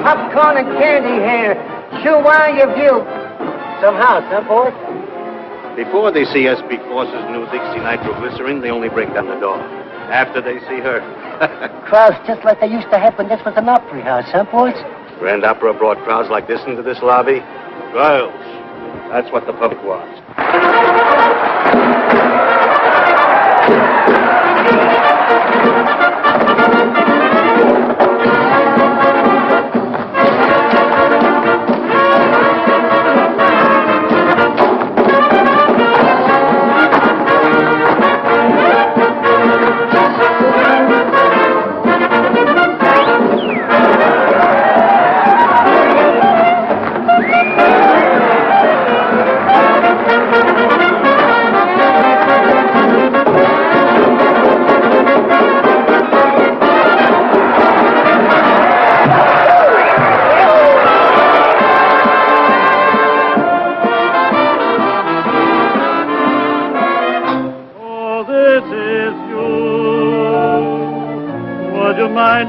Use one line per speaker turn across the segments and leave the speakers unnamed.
Popcorn and candy here. Chew while you view. Somehow, boys?
Before they see SB Force's new Dixie nitroglycerin, they only break down the door. After they see her.
Crowds just like they used to have when this was an opera house, boys?
Grand Opera brought crowds like this into this lobby. Girls. That's what the public wants.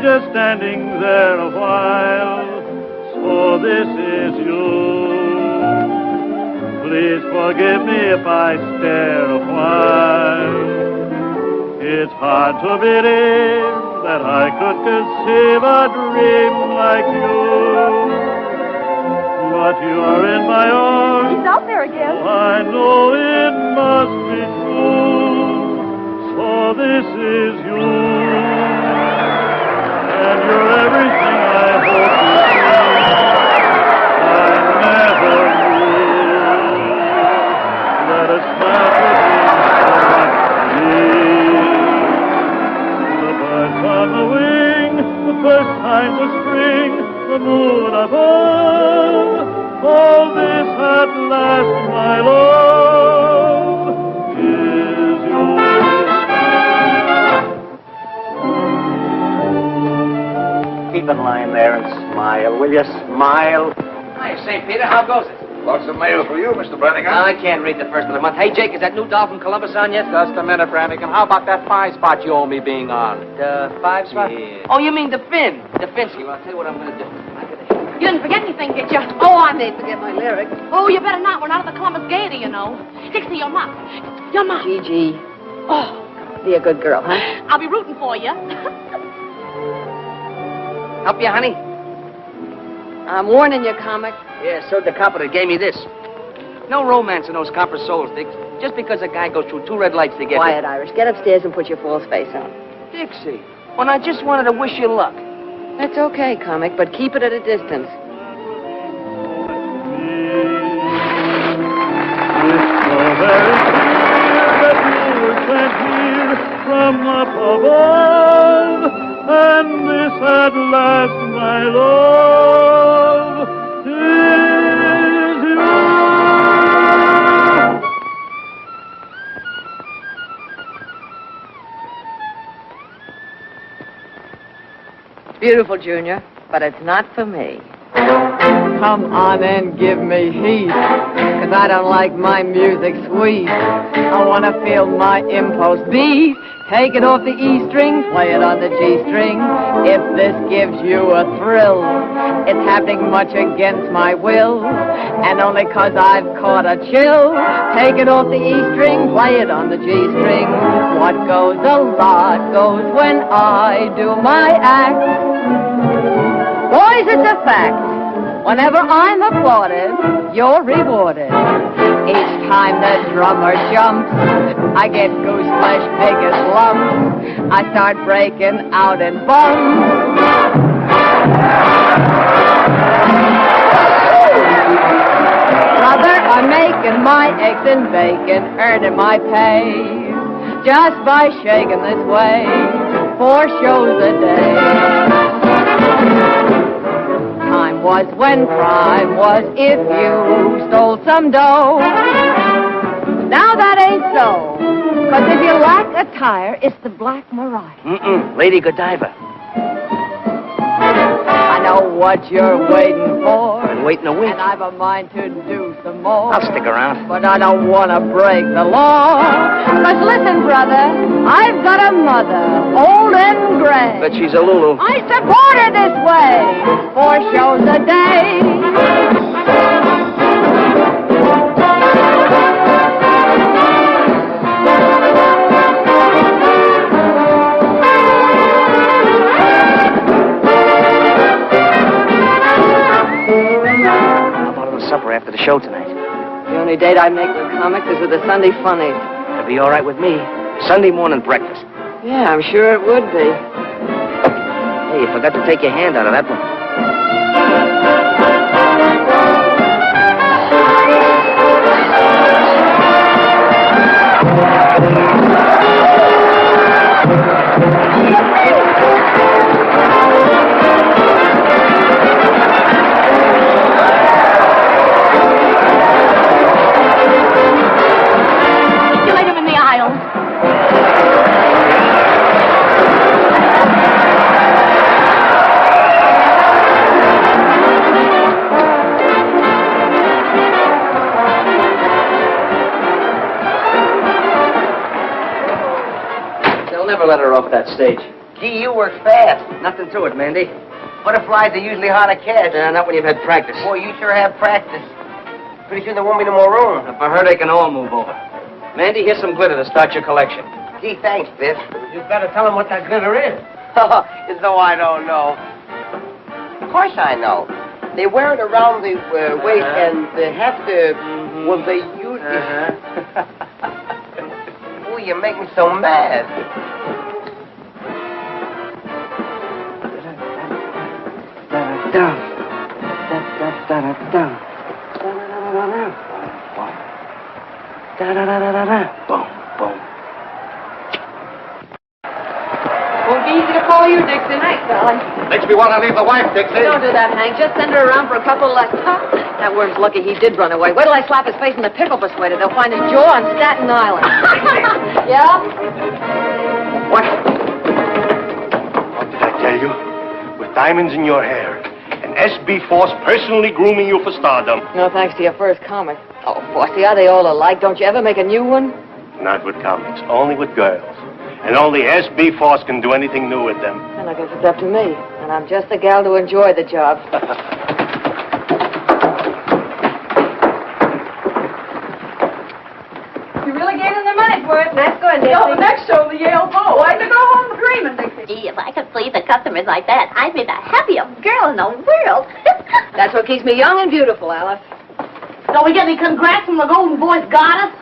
Just standing there a while, so this is you. Please forgive me if I stare a while. It's hard to believe that I could conceive a dream like you. But you're in my arms.
He's out there again.
I know it must be true. So this is you. And you're everything I hope to see. I never knew that a smile could mean so much to me. The birds on the wing, the first signs of spring, the moon above, all this at last, my love, is yours.
Keep in line there and smile, will you? Smile.
Hi, St. Peter. How goes it?
Lots of mail for you, Mr. Brannigan.
I can't read the first of the month. Hey, Jake, is that new doll from Columbus on yet?
Just a minute, Brannigan. How about that 5 spot you owe me being on?
The 5 spot?
Yeah.
Oh, you mean the Finn. The Finsky. Well, I'll tell you what I'm going to do.
You didn't forget anything, did you?
Oh, I may forget my lyrics.
Oh, you better not. We're not at the Columbus Gaiety, you know. Dixie, your mom. Your mom.
Gigi.
Oh,
Be a good girl, huh?
I'll be rooting for you.
Help you, honey?
I'm warning you, comic.
Yeah, so the copper that gave me this. No romance in those copper soles, Dix. Just because a guy goes through 2 red lights to get
Quiet, Irish. Get upstairs and put your false face on.
Dixie, when I just wanted to wish you luck.
That's okay, comic, but keep it at a distance.
From up above, and this at last, my love, is you.
Beautiful, Junior, but it's not for me. Come on and give me heat, 'cause I don't like my music sweet. I want to feel my impulse beat. Take it off the E string, play it on the G string. If this gives you a thrill, it's happening much against my will, and only 'cause I've caught a chill. Take it off the E string, play it on the G string. What goes a lot goes when I do my act. Boys, it's a fact. Whenever I'm applauded, you're rewarded. Each time the drummer jumps, I get goose flesh big as lumps. I start breaking out in bumps. Brother, I'm making my eggs and bacon, earning my pay just by shaking this way, 4 shows a day. Time was when crime was if you stole some dough. Now that ain't so, 'cause if you lack a tire, it's the Black Mariah.
Lady Godiva.
I know what you're waiting for.
Been waiting a week.
And I've a mind to do some more.
I'll stick around.
But I don't want to break the law. 'Cause listen, brother, I've got a mother, old and gray.
But she's a Lulu.
I support her this way, 4 shows a day.
Supper after the show tonight.
The only date I make with comics is with the Sunday funnies.
It'll be all right with me. Sunday morning breakfast.
Yeah, I'm sure it would be.
Hey, you forgot to take your hand out of that one. Let her off that stage.
Gee, you work fast.
Nothing to it, Mandy.
Butterflies are usually hard to catch.
Not when you've had practice.
Boy, you sure have practice. Pretty soon there won't be no more room.
For her, they can all move over. Mandy, here's some glitter to start your collection.
Gee, thanks, Biff.
You better tell him what that glitter is.
As though I don't know. Of course I know. They wear it around the waist and they have to... Well, they use it... Oh, you make me so mad.
Won't be easy to follow you, Dixie. Nice, darling.
Makes me want to leave the wife, Dixie.
Don't do that, Hank. Just send her around for a couple lessons. That worm's lucky he did run away. Wait till I slap his face in the pickle persuader. They'll find his jaw on Staten Island. Yeah?
What? What did I tell you? With diamonds in your hair. And S.B. Force personally grooming you for stardom.
No thanks to your first comic. Oh, Fossey, are they all alike? Don't you ever make a new one?
Not with comics, only with girls. And only S.B. Force can do anything new with them.
Then I guess it's up to me. And I'm just the gal to enjoy the job. You really gave them their money's worth.
Nice going, Dixie.
Yo, the next show, the Yale Bow. I had to go home dreaming, Dixie.
Gee, if I could please the customers like that, I'd be the happiest girl in the world.
That's what keeps me young and beautiful, Alice.
Don't we get any congrats from the Golden Voice Goddess?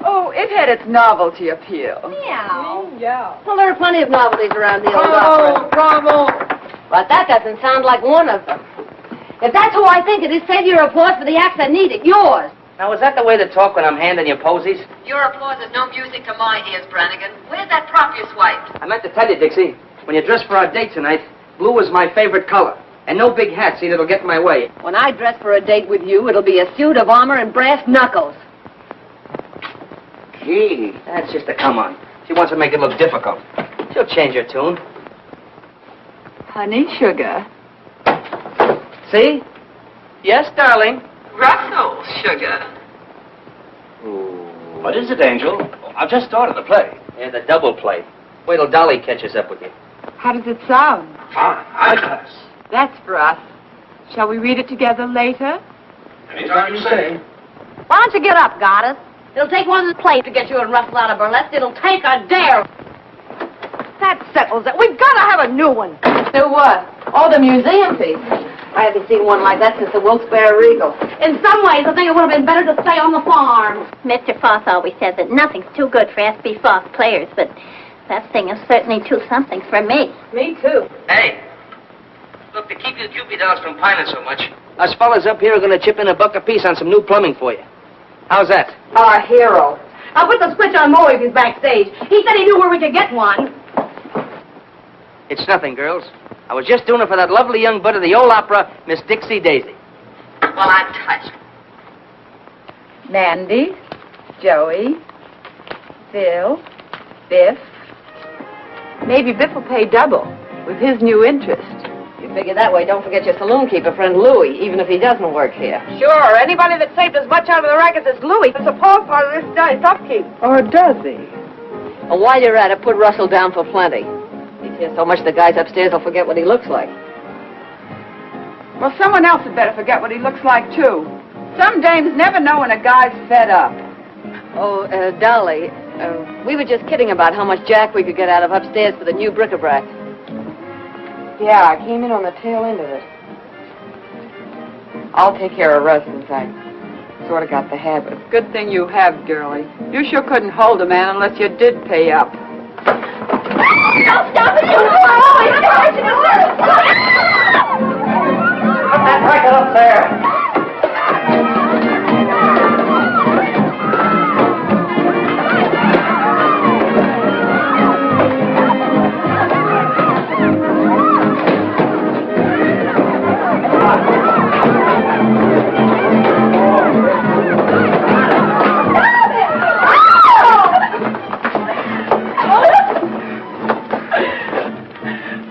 Oh, it had its novelty appeal.
Meow.
Yeah.
Well, there are plenty of novelties around the old
Oh,
opera.
bravo.
But that doesn't sound like one of them. If that's who I think it is, save your applause for the acts that need it. Yours.
Now, is that the way to talk when I'm handing you posies?
Your applause is no music to my ears, Brannigan. Where's that prop you swiped?
I meant to tell you, Dixie, when you dress for our date tonight, blue is my favorite color. And no big hat, see, that'll get in my way.
When I dress for a date with you, it'll be a suit of armor and brass knuckles.
Gee, that's just a come on. She wants to make it look difficult. She'll change her tune.
Honey, sugar.
See? Yes, darling.
Russell, sugar.
What is it, Angel? I've just started the play.
Yeah, the double play. Wait till Dolly catches up with you.
How does it sound?
Fine. High class.
That's for us. Shall we read it together later?
Anytime you say.
Why don't you get up, Goddess? It'll take one of the plays to get you and Russell out of burlesque. It'll take a dare. That settles it. We've got to have a new one. New what? Oh, the museum piece. I haven't seen one like that since the Wilkes-Barre Regal. In some ways, I think it would have been better to stay on the farm.
Mr. Foss always says that nothing's too good for S.B. Foss players, but that thing is certainly too something for me.
Me, too.
Hey. Look, to keep you Cupid dolls from pining so much, us fellas up here are going to chip in $1 apiece on some new plumbing for you. How's that?
Our hero. I'll put the switch on Moe if he's backstage. He said he knew where we could get one.
It's nothing, girls. I was just doing it for that lovely young bud of the old opera, Miss Dixie Daisy.
Well, I'm touched.
Mandy, Joey, Phil, Biff. Maybe Biff will pay double with his new interest.
You figure that way, don't forget your saloon keeper friend Louie, even if he doesn't work here.
Sure, anybody that saved as much out of the rackets as Louis is a part of this guy's upkeep. Or does he?
Well, while you're at it, put Russell down for plenty. He's here so much the guys upstairs will forget what he looks like.
Well, someone else had better forget what he looks like, too. Some dames never know when a guy's fed up.
Oh, Dolly, we were just kidding about how much jack we could get out of upstairs for the new bric-a-brac.
Yeah, I came in on the tail end of it. I'll take care of Russ since I sort of got the habit. Good thing you have, girlie. You sure couldn't hold a man unless you did pay up.
Don't stop it!
Put that racket up there.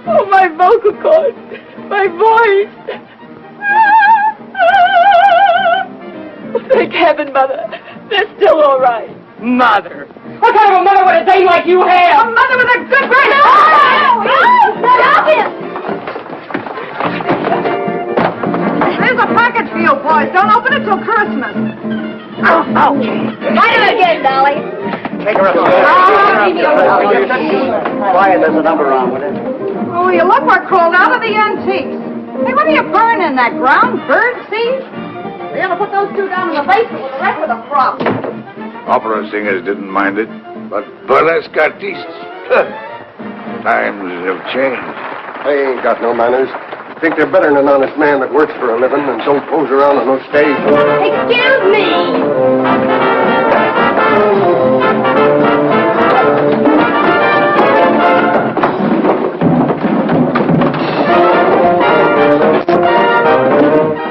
Oh, my vocal cords, my voice. Thank heaven, Mother. They're still all right. Mother. What kind of a mother would a dame like you have? A mother with a good brain.
Stop him!
There's a package for you, boys. Don't open it till Christmas.
Ouch! Fight it again, Dolly.
Take her upstairs. Quiet, there's a number on with it.
Oh, you look what crawled out of the antiques. Hey, what are you burning, that ground bird seed?
We're going to put those two down in the basement with the rest of the props.
Opera singers didn't mind it, but burlesque artistes, times have changed.
They ain't got no manners. Think they're better than an honest man that works for a living and don't pose around on no stage.
Excuse me!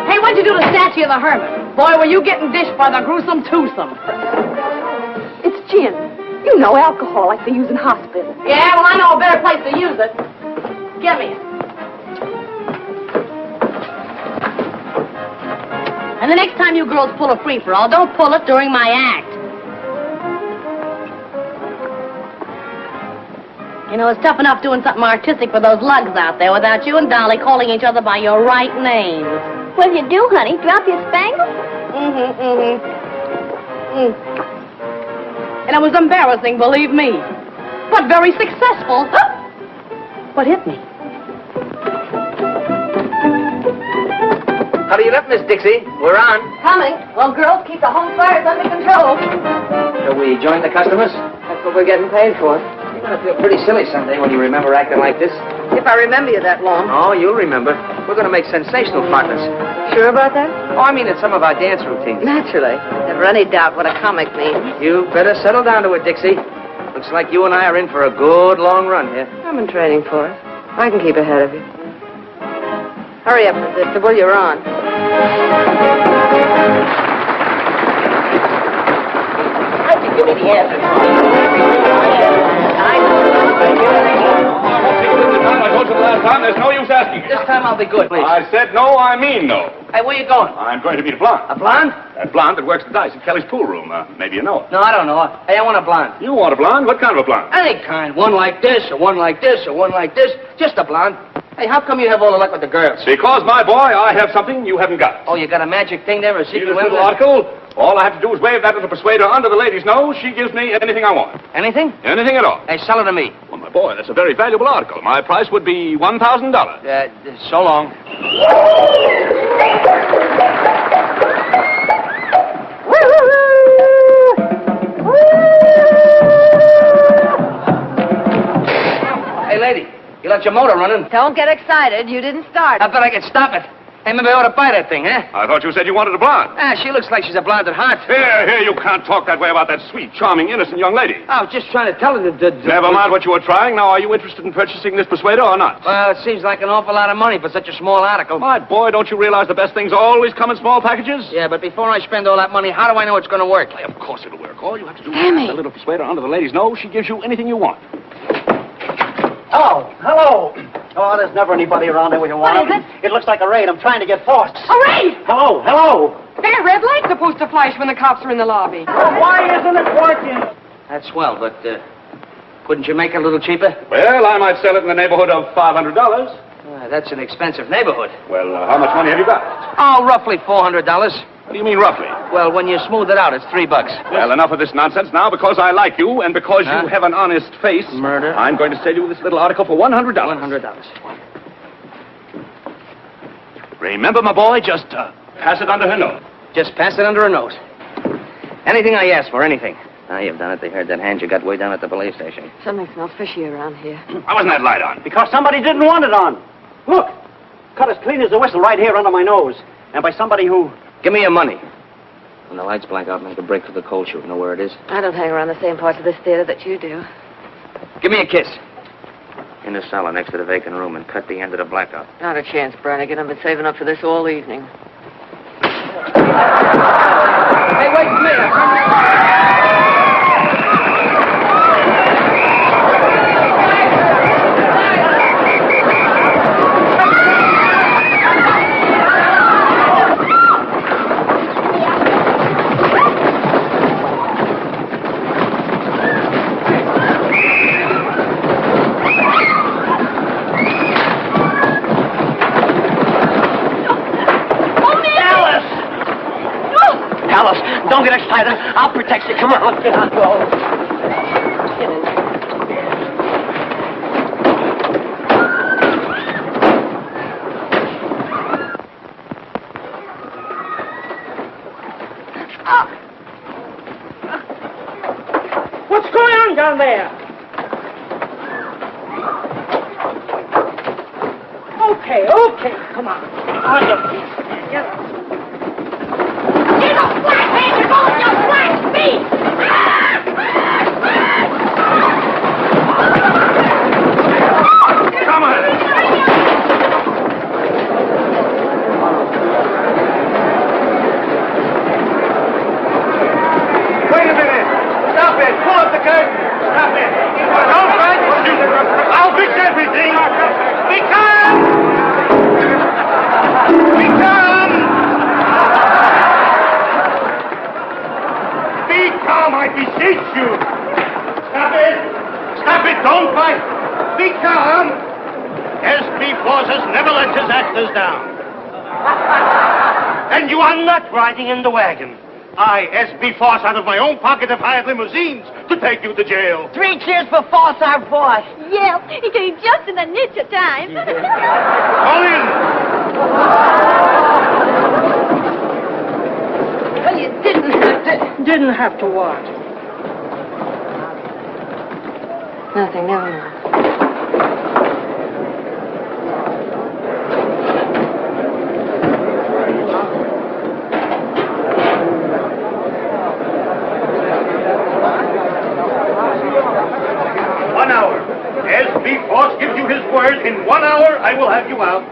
Hey, what'd you do to Statue of the Hermit? Boy, were you getting dished by the gruesome twosome.
It's gin. You know alcohol like they use in hospitals.
Yeah, well, I know a better place to use it. Give me it. And the next time you girls pull a free-for-all, don't pull it during my act. You know, it's tough enough doing something artistic for those lugs out there without you and Dolly calling each other by your right names.
What'll you do, honey? Drop your spangle?
And it was embarrassing, believe me. But very successful. What hit me?
How do you look, Miss Dixie? We're on.
Coming. Well, girls, keep the home fires under control.
Shall we join the customers?
That's what we're getting paid for.
You're going to feel pretty silly someday when you remember acting like this.
If I remember you that long.
Oh, you'll remember. We're going to make sensational partners.
Sure about that?
Oh, I mean, it's some of our dance routines.
Naturally. Never any doubt what a comic means.
You better settle down to it, Dixie. Looks like you and I are in for a good long run here.
I'm in training for it. I can keep ahead of you. Hurry up, Constable. You're on.
How'd you give me the answer?
I told you the last time, there's no use asking.
This time I'll be good, please.
I said no, I mean no.
Hey, where you going?
I'm going to meet a blonde.
A blonde?
That blonde that works the dice at Kelly's pool room. Maybe you know her.
No, I don't know. Hey, I want a blonde.
You want a blonde? What kind of a blonde?
Any kind. One like this, or one like this, or one like this. Just a blonde. Hey, how come you have all the luck with the girls?
Because, my boy, I have something you haven't got.
Oh, you got a magic thing there, a
See
secret
this little
weapon?
article? All I have to do is wave that little persuader under the lady's nose. She gives me anything I want.
Anything?
Anything at all.
Hey, sell it to me.
Well, my boy, that's a very valuable article. My price would be $1,000.
So long. Hey, lady, you left your motor running.
Don't get excited. You didn't start.
I bet I could stop it. Hey, maybe I ought to buy that thing, huh?
I thought you said you wanted a blonde.
She looks like she's a blonde at heart.
Here, you can't talk that way about that sweet, charming, innocent young lady.
I was just trying to tell her that...
Never mind what you were trying. Now, are you interested in purchasing this persuader or not?
Well, it seems like an awful lot of money for such a small article.
My boy, don't you realize the best things always come in small packages?
Yeah, but before I spend all that money, how do I know it's going to work?
Why, of course it'll work. All you have to do
Sammy.
is put the little persuader under the lady's nose. She gives you anything you want.
Oh, hello. Oh, there's never anybody around there where you want
What is
them. It looks like a raid. I'm trying to get forced.
A raid!
Hello, hello.
There, red light's supposed to flash when the cops are in the lobby.
Why isn't it working?
That's swell, but couldn't you make it a little cheaper?
Well, I might sell it in the neighborhood of $500.
That's an expensive neighborhood.
Well, how much money have you got?
Oh, roughly $400.
What do you mean, roughly?
Well, when you smooth it out, it's $3.
Well, enough of this nonsense now. Because I like you and because
Huh?
you have an honest face.
Murder.
I'm going to sell you this little article for $100.
$100.
Remember, my boy, just pass it under her nose.
Just pass it under a nose. Anything I ask for, anything. Now, you've done it. They heard that hand you got way down at the police station.
Something smells fishy around here.
Why wasn't that light on?
Because somebody didn't want it on. Look, cut as clean as a whistle right here under my nose. And by somebody who...
Give me your money. When the lights blank out, make a break for the coal chute. Know where it is?
I don't hang around the same parts of this theater that you do.
Give me a kiss. In the cellar next to the vacant room and cut the end of the blackout.
Not a chance, Brannigan. I've been saving up for this all evening.
Hey, wait for me.
Don't get excited. I'll protect you. Come on, get on, go. Get in. What's going on down there? Okay. Come on. On your feet. Get up.
You're the flash man! You're going to flash me!
Come on. Wait a minute. Stop it. Pull up the curtain. Stop it. Don't fight. I'll fix everything. Become! Be calm, I beseech you. Stop it. Stop it. Don't fight. Be calm. S.P. Forces never lets his actors down. And you are not riding in the wagon.
I, S.B. Foss, out of my own pocket have hired limousines to take you to jail.
3 cheers for Foss, our boy.
Yeah, he came just in the nick of time.
Call in.
Well, you didn't have to what? Nothing, never mind.
1 hour. S.B. Foss gives you his word. In 1 hour, I will have you out.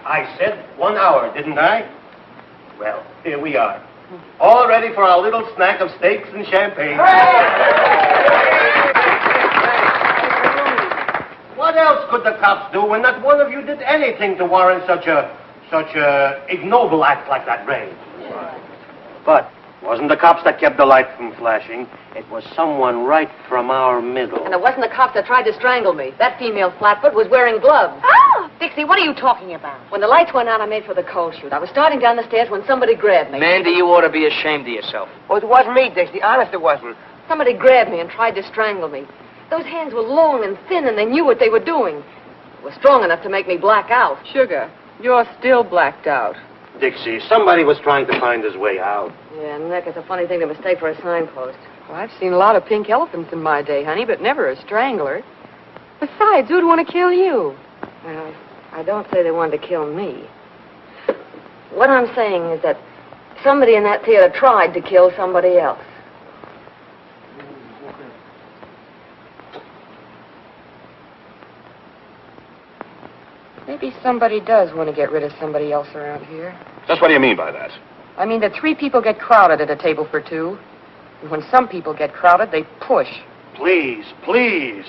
I said 1 hour, didn't I? Well, here we are. All ready for our little snack of steaks and champagne. What else could the cops do when not one of you did anything to warrant such a ignoble act like that raid? But it wasn't the cops that kept the light from flashing. It was someone right from our middle.
And it wasn't the cop that tried to strangle me. That female flatfoot was wearing gloves.
Oh!
Dixie, what are you talking about? When the lights went out, I made for the coal chute. I was starting down the stairs when somebody grabbed me.
Mandy, you ought to be ashamed of yourself.
Well, it wasn't me, Dixie. Honest, it wasn't.
Somebody grabbed me and tried to strangle me. Those hands were long and thin, and they knew what they were doing. It was strong enough to make me black out.
Sugar, you're still blacked out.
Dixie, somebody was trying to find his way out.
Yeah, Nick, it's a funny thing to mistake for a signpost.
Well, I've seen a lot of pink elephants in my day, honey, but never a strangler. Besides, who'd want to kill you?
Well, I don't say they wanted to kill me. What I'm saying is that somebody in that theater tried to kill somebody else. Maybe somebody does want to get rid of somebody else around here.
Just what do you mean by that?
I mean that 3 people get crowded at a table for 2. And when some people get crowded, they push.
Please, please.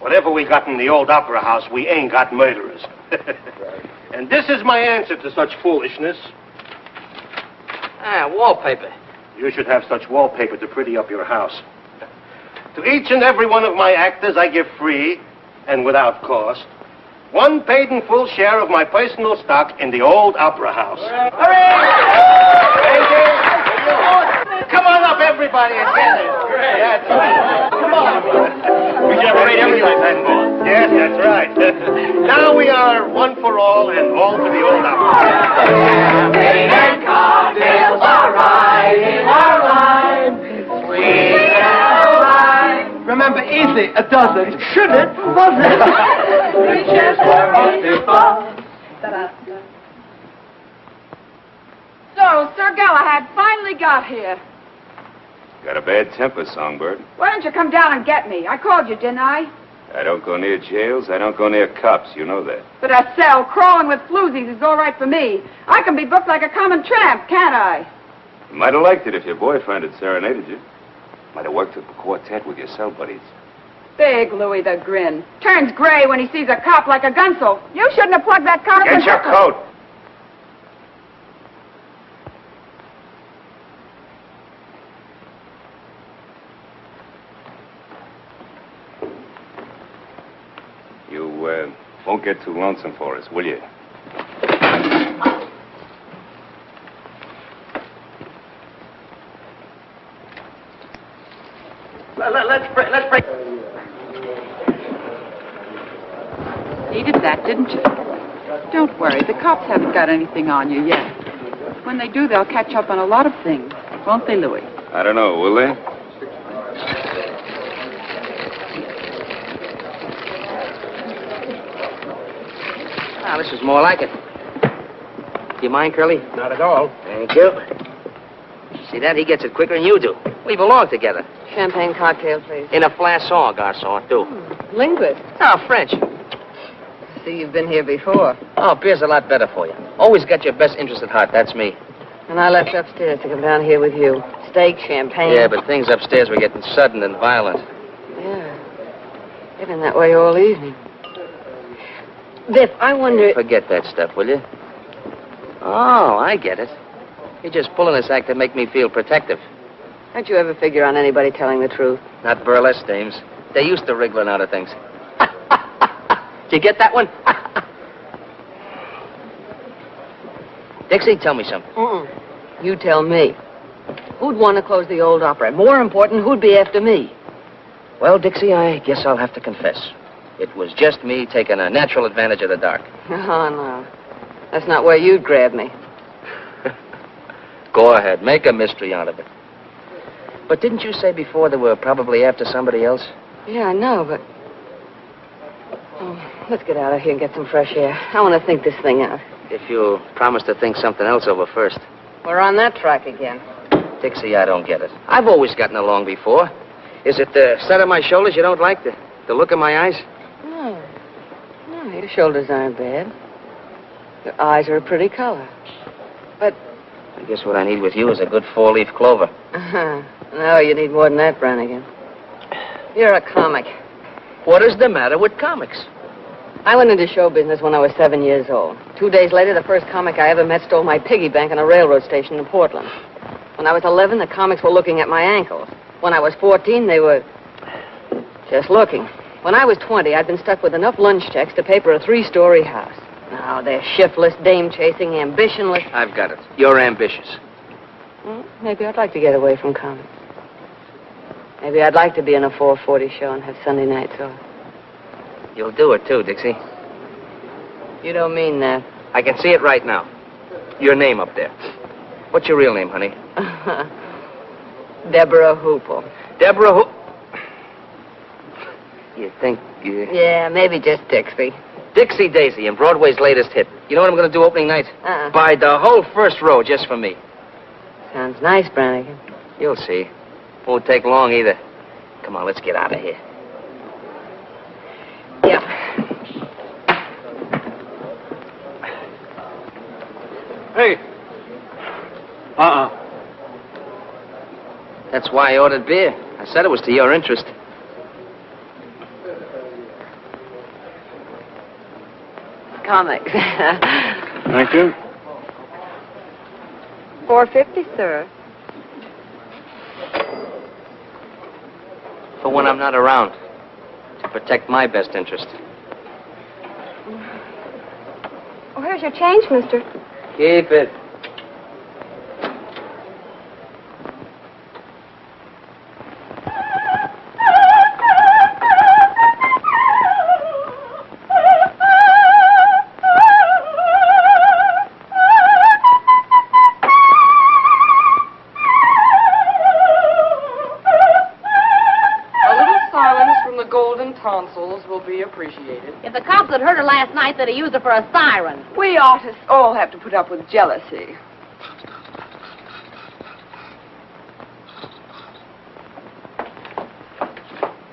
Whatever we got in the old opera house, we ain't got murderers. And this is my answer to such foolishness.
Ah, wallpaper.
You should have such wallpaper to pretty up your house. To each and every one of my actors, I give free, and without cost, 1 paid in full share of my personal stock in the old opera house. Thank you. Come on up, everybody, and get it. That's right. Come on.
We should have a raid every time, boss.
Yes, that's right. Now we are one for all and all for the old opera.
Champagne and cocktails are right in our line. Sweet and wine.
Remember, easy, a dozen. Should it? Was it?
3 cheers for us before.
So, Sir Galahad finally got here.
Got a bad temper, Songbird.
Why don't you come down and get me? I called you, didn't I?
I don't go near jails. I don't go near cops. You know that.
But a cell crawling with floozies is all right for me. I can be booked like a common tramp, can't I?
You might have liked it if your boyfriend had serenaded you. Might have worked up a quartet with your cell buddies.
Big Louis the Grin. Turns gray when he sees a cop like a gunsel. You shouldn't have plugged that cop.
Get your coat.
You won't get too lonesome for us, will you?
Let's break.
Needed that, didn't you? Don't worry, the cops haven't got anything on you yet. When they do, they'll catch up on a lot of things. Won't they, Louis?
I don't know, will they?
Ah, this is more like it. Do you mind, Curly?
Not at all.
Thank you. See that? He gets it quicker than you do. We belong together.
Champagne cocktail, please.
In a flasson, garçon, too.
Linguist.
Oh, French.
See, you've been here before.
Oh, beer's a lot better for you. Always got your best interest at heart. That's me.
And I left upstairs to come down here with you. Steak, champagne.
Yeah, but things upstairs were getting sudden and violent.
Yeah. They've been that way all evening. Biff, I wonder...
Forget that stuff, will you? Oh, I get it. You're just pulling this act to make me feel protective.
Don't you ever figure on anybody telling the truth?
Not burlesque dames. They used to wriggling out of things. Did you get that one? Dixie, tell me something.
You tell me. Who'd want to close the old opera? More important, who'd be after me?
Well, Dixie, I guess I'll have to confess. It was just me taking a natural advantage of the dark.
Oh, no. That's not where you'd grab me.
Go ahead. Make a mystery out of it. But didn't you say before they were probably after somebody else?
Yeah, I know, but... Oh, let's get out of here and get some fresh air. I want to think this thing out.
If you'll promise to think something else over first.
We're on that track again.
Dixie, I don't get it. I've always gotten along before. Is it the set of my shoulders you don't like? The look in my eyes?
No, your shoulders aren't bad. Your eyes are a pretty color. But...
I guess what I need with you is a good four-leaf clover.
No, you need more than that, Brannigan. You're a comic.
What is the matter with comics?
I went into show business when I was 7 years old. 2 days later, the first comic I ever met stole my piggy bank on a railroad station in Portland. When I was 11, the comics were looking at my ankles. When I was 14, they were just looking. When I was 20, I'd been stuck with enough lunch checks to pay for a 3-story house. Now, they're shiftless, dame-chasing, ambitionless.
I've got it. You're ambitious.
Well, maybe I'd like to get away from comics. Maybe I'd like to be in a 4:40 show and have Sunday nights off.
You'll do it, too, Dixie.
You don't mean that.
I can see it right now. Your name up there. What's your real name, honey?
Deborah Hoople.
Deborah Hoople? You think you...
Yeah, maybe just Dixie.
Dixie Daisy and Broadway's latest hit. You know what I'm going to do opening night? Buy the whole first row just for me.
Sounds nice, Brannigan.
You'll see. Won't take long either. Come on, let's get out of here.
Yeah.
Hey.
That's why I ordered beer. I said it was to your interest.
Comics.
Thank you.
$4.50, sir.
For when I'm not around. To protect my best interest.
Where's your change, mister?
Keep it.
Will be appreciated.
If the cops had heard her last night, they'd have used her for a siren.
We artists all have to put up with jealousy.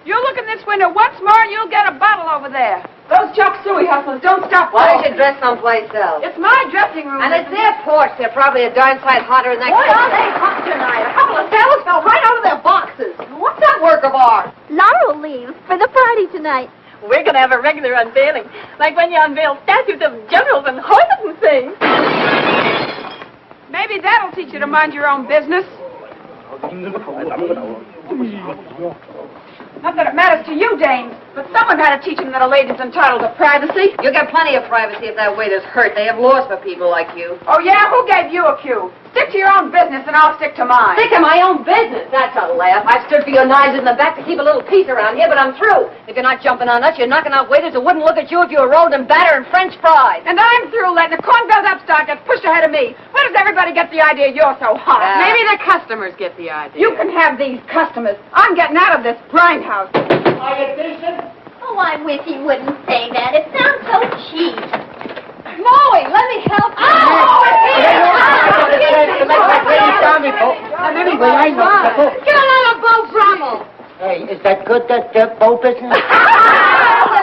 You look in this window once more and you'll get a bottle over there. Those chop suey hustlers don't stop.
Why don't you dress someplace else?
It's my dressing room.
And it's their porch. They're probably a darn sight hotter than that.
What are they hot tonight? A couple of sailors fell right out of their boxes. What's that work of art?
Laurel leaves for the party tonight.
We're going to have a regular unveiling, like when you unveil statues of generals and horses and things.
Maybe that'll teach you to mind your own business. Not that it matters to you, dames, but someone had to teach them that a lady's entitled to privacy.
You'll get plenty of privacy if that waiter's hurt. They have laws for people like you.
Oh, yeah? Who gave you a cue? Stick to your own business and I'll stick to mine.
Stick to my own business. That's a laugh. I've stood for your knives in the back to keep a little peace around here, but I'm through. If you're not jumping on us, you're knocking out waiters who wouldn't look at you if you were rolled in batter and French fries.
And I'm through letting a corn-fed upstart get pushed ahead of me. Where does everybody get the idea you're so hot?
Maybe the customers get the idea.
You can have these customers. I'm getting out of this grindhouse.
Are you decent?
Oh, I wish he wouldn't say that. It sounds so cheap.
Molly, let me help you.
Anyway, I know.
Get on a boat, Brummel.
Hey, is that good, that boat business?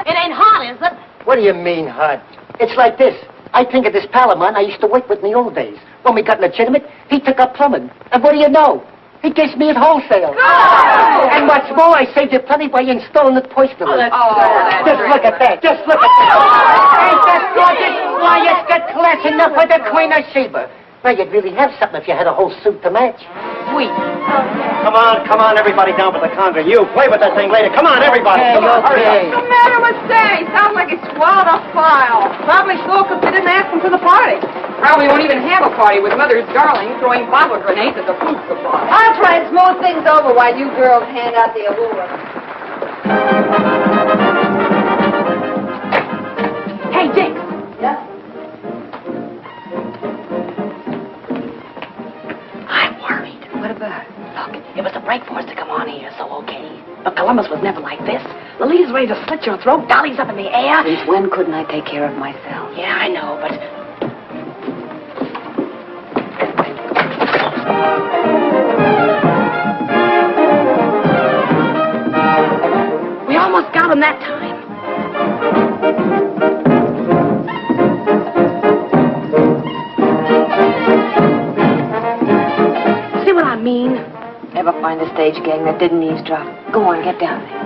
It ain't hot, is it?
What do you mean, hot? It's like this. I think of this pal of mine I used to work with in the old days. When we got legitimate, he took up plumbing. And what do you know? He gives me at wholesale.
Oh!
And what's more, I saved you plenty by installing it personally. Just look at that. Just look at that. Ain't that gorgeous? Why, it's got class enough for the Queen of Sheba. Now, you'd really have something if you had a whole suit to match.
Sweet.
Come on.
come on, everybody down to the conga. You play with that thing later. Come on, everybody. Come on, hurry up.
What's the matter with Say? Sounds like he swallowed a file. Probably so, because they didn't ask him to the party. Probably won't even have a party with Mother's darling throwing bottle grenades at the food supply. I'll try and smooth things over while you girls hand out the awards. Hey, Dick. Yeah?
I'm worried.
What about it?
Look, it was a break for us to come on here, so okay. But Columbus was never like this. Lolita's ready to slit your throat, Dolly's up in the air.
Since when couldn't I take care of myself?
Yeah, I know, but... We almost got him that time. See what I mean?
Ever find a stage gang that didn't eavesdrop? Go on, get down there.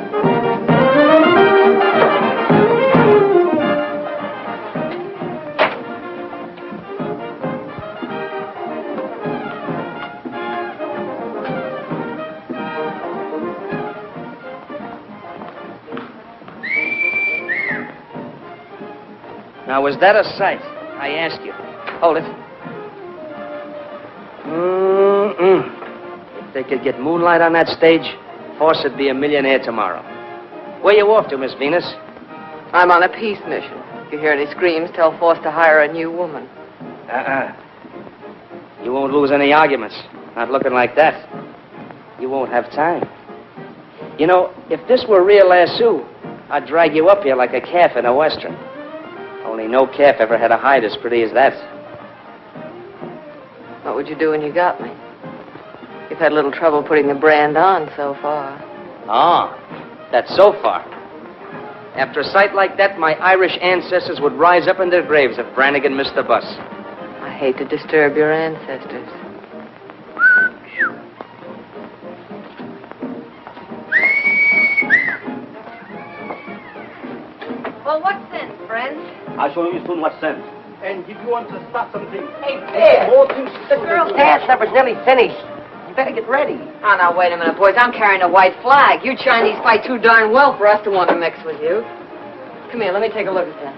Now, was that a sight? I ask you. Hold it. If they could get moonlight on that stage, Force would be a millionaire tomorrow. Where you off to, Miss Venus?
I'm on a peace mission. If you hear any screams, tell Force to hire a new woman.
You won't lose any arguments. Not looking like that. You won't have time. You know, if this were real lasso, I'd drag you up here like a calf in a western. Only no calf ever had a hide as pretty as that.
What would you do when you got me? You've had a little trouble putting the brand on so far.
Ah, that's so far. After a sight like that, my Irish ancestors would rise up in their graves if Brannigan missed the bus.
I hate to disturb your ancestors. Well, what sense, friends?
I'll show you soon what sense. And if you want to start something...
Hey, Pip! The girl's dance number's nearly finished. You better get ready.
Oh, now, wait a minute, boys. I'm carrying a white flag. You Chinese fight too darn well for us to want to mix with you. Come here, let me take a look at that.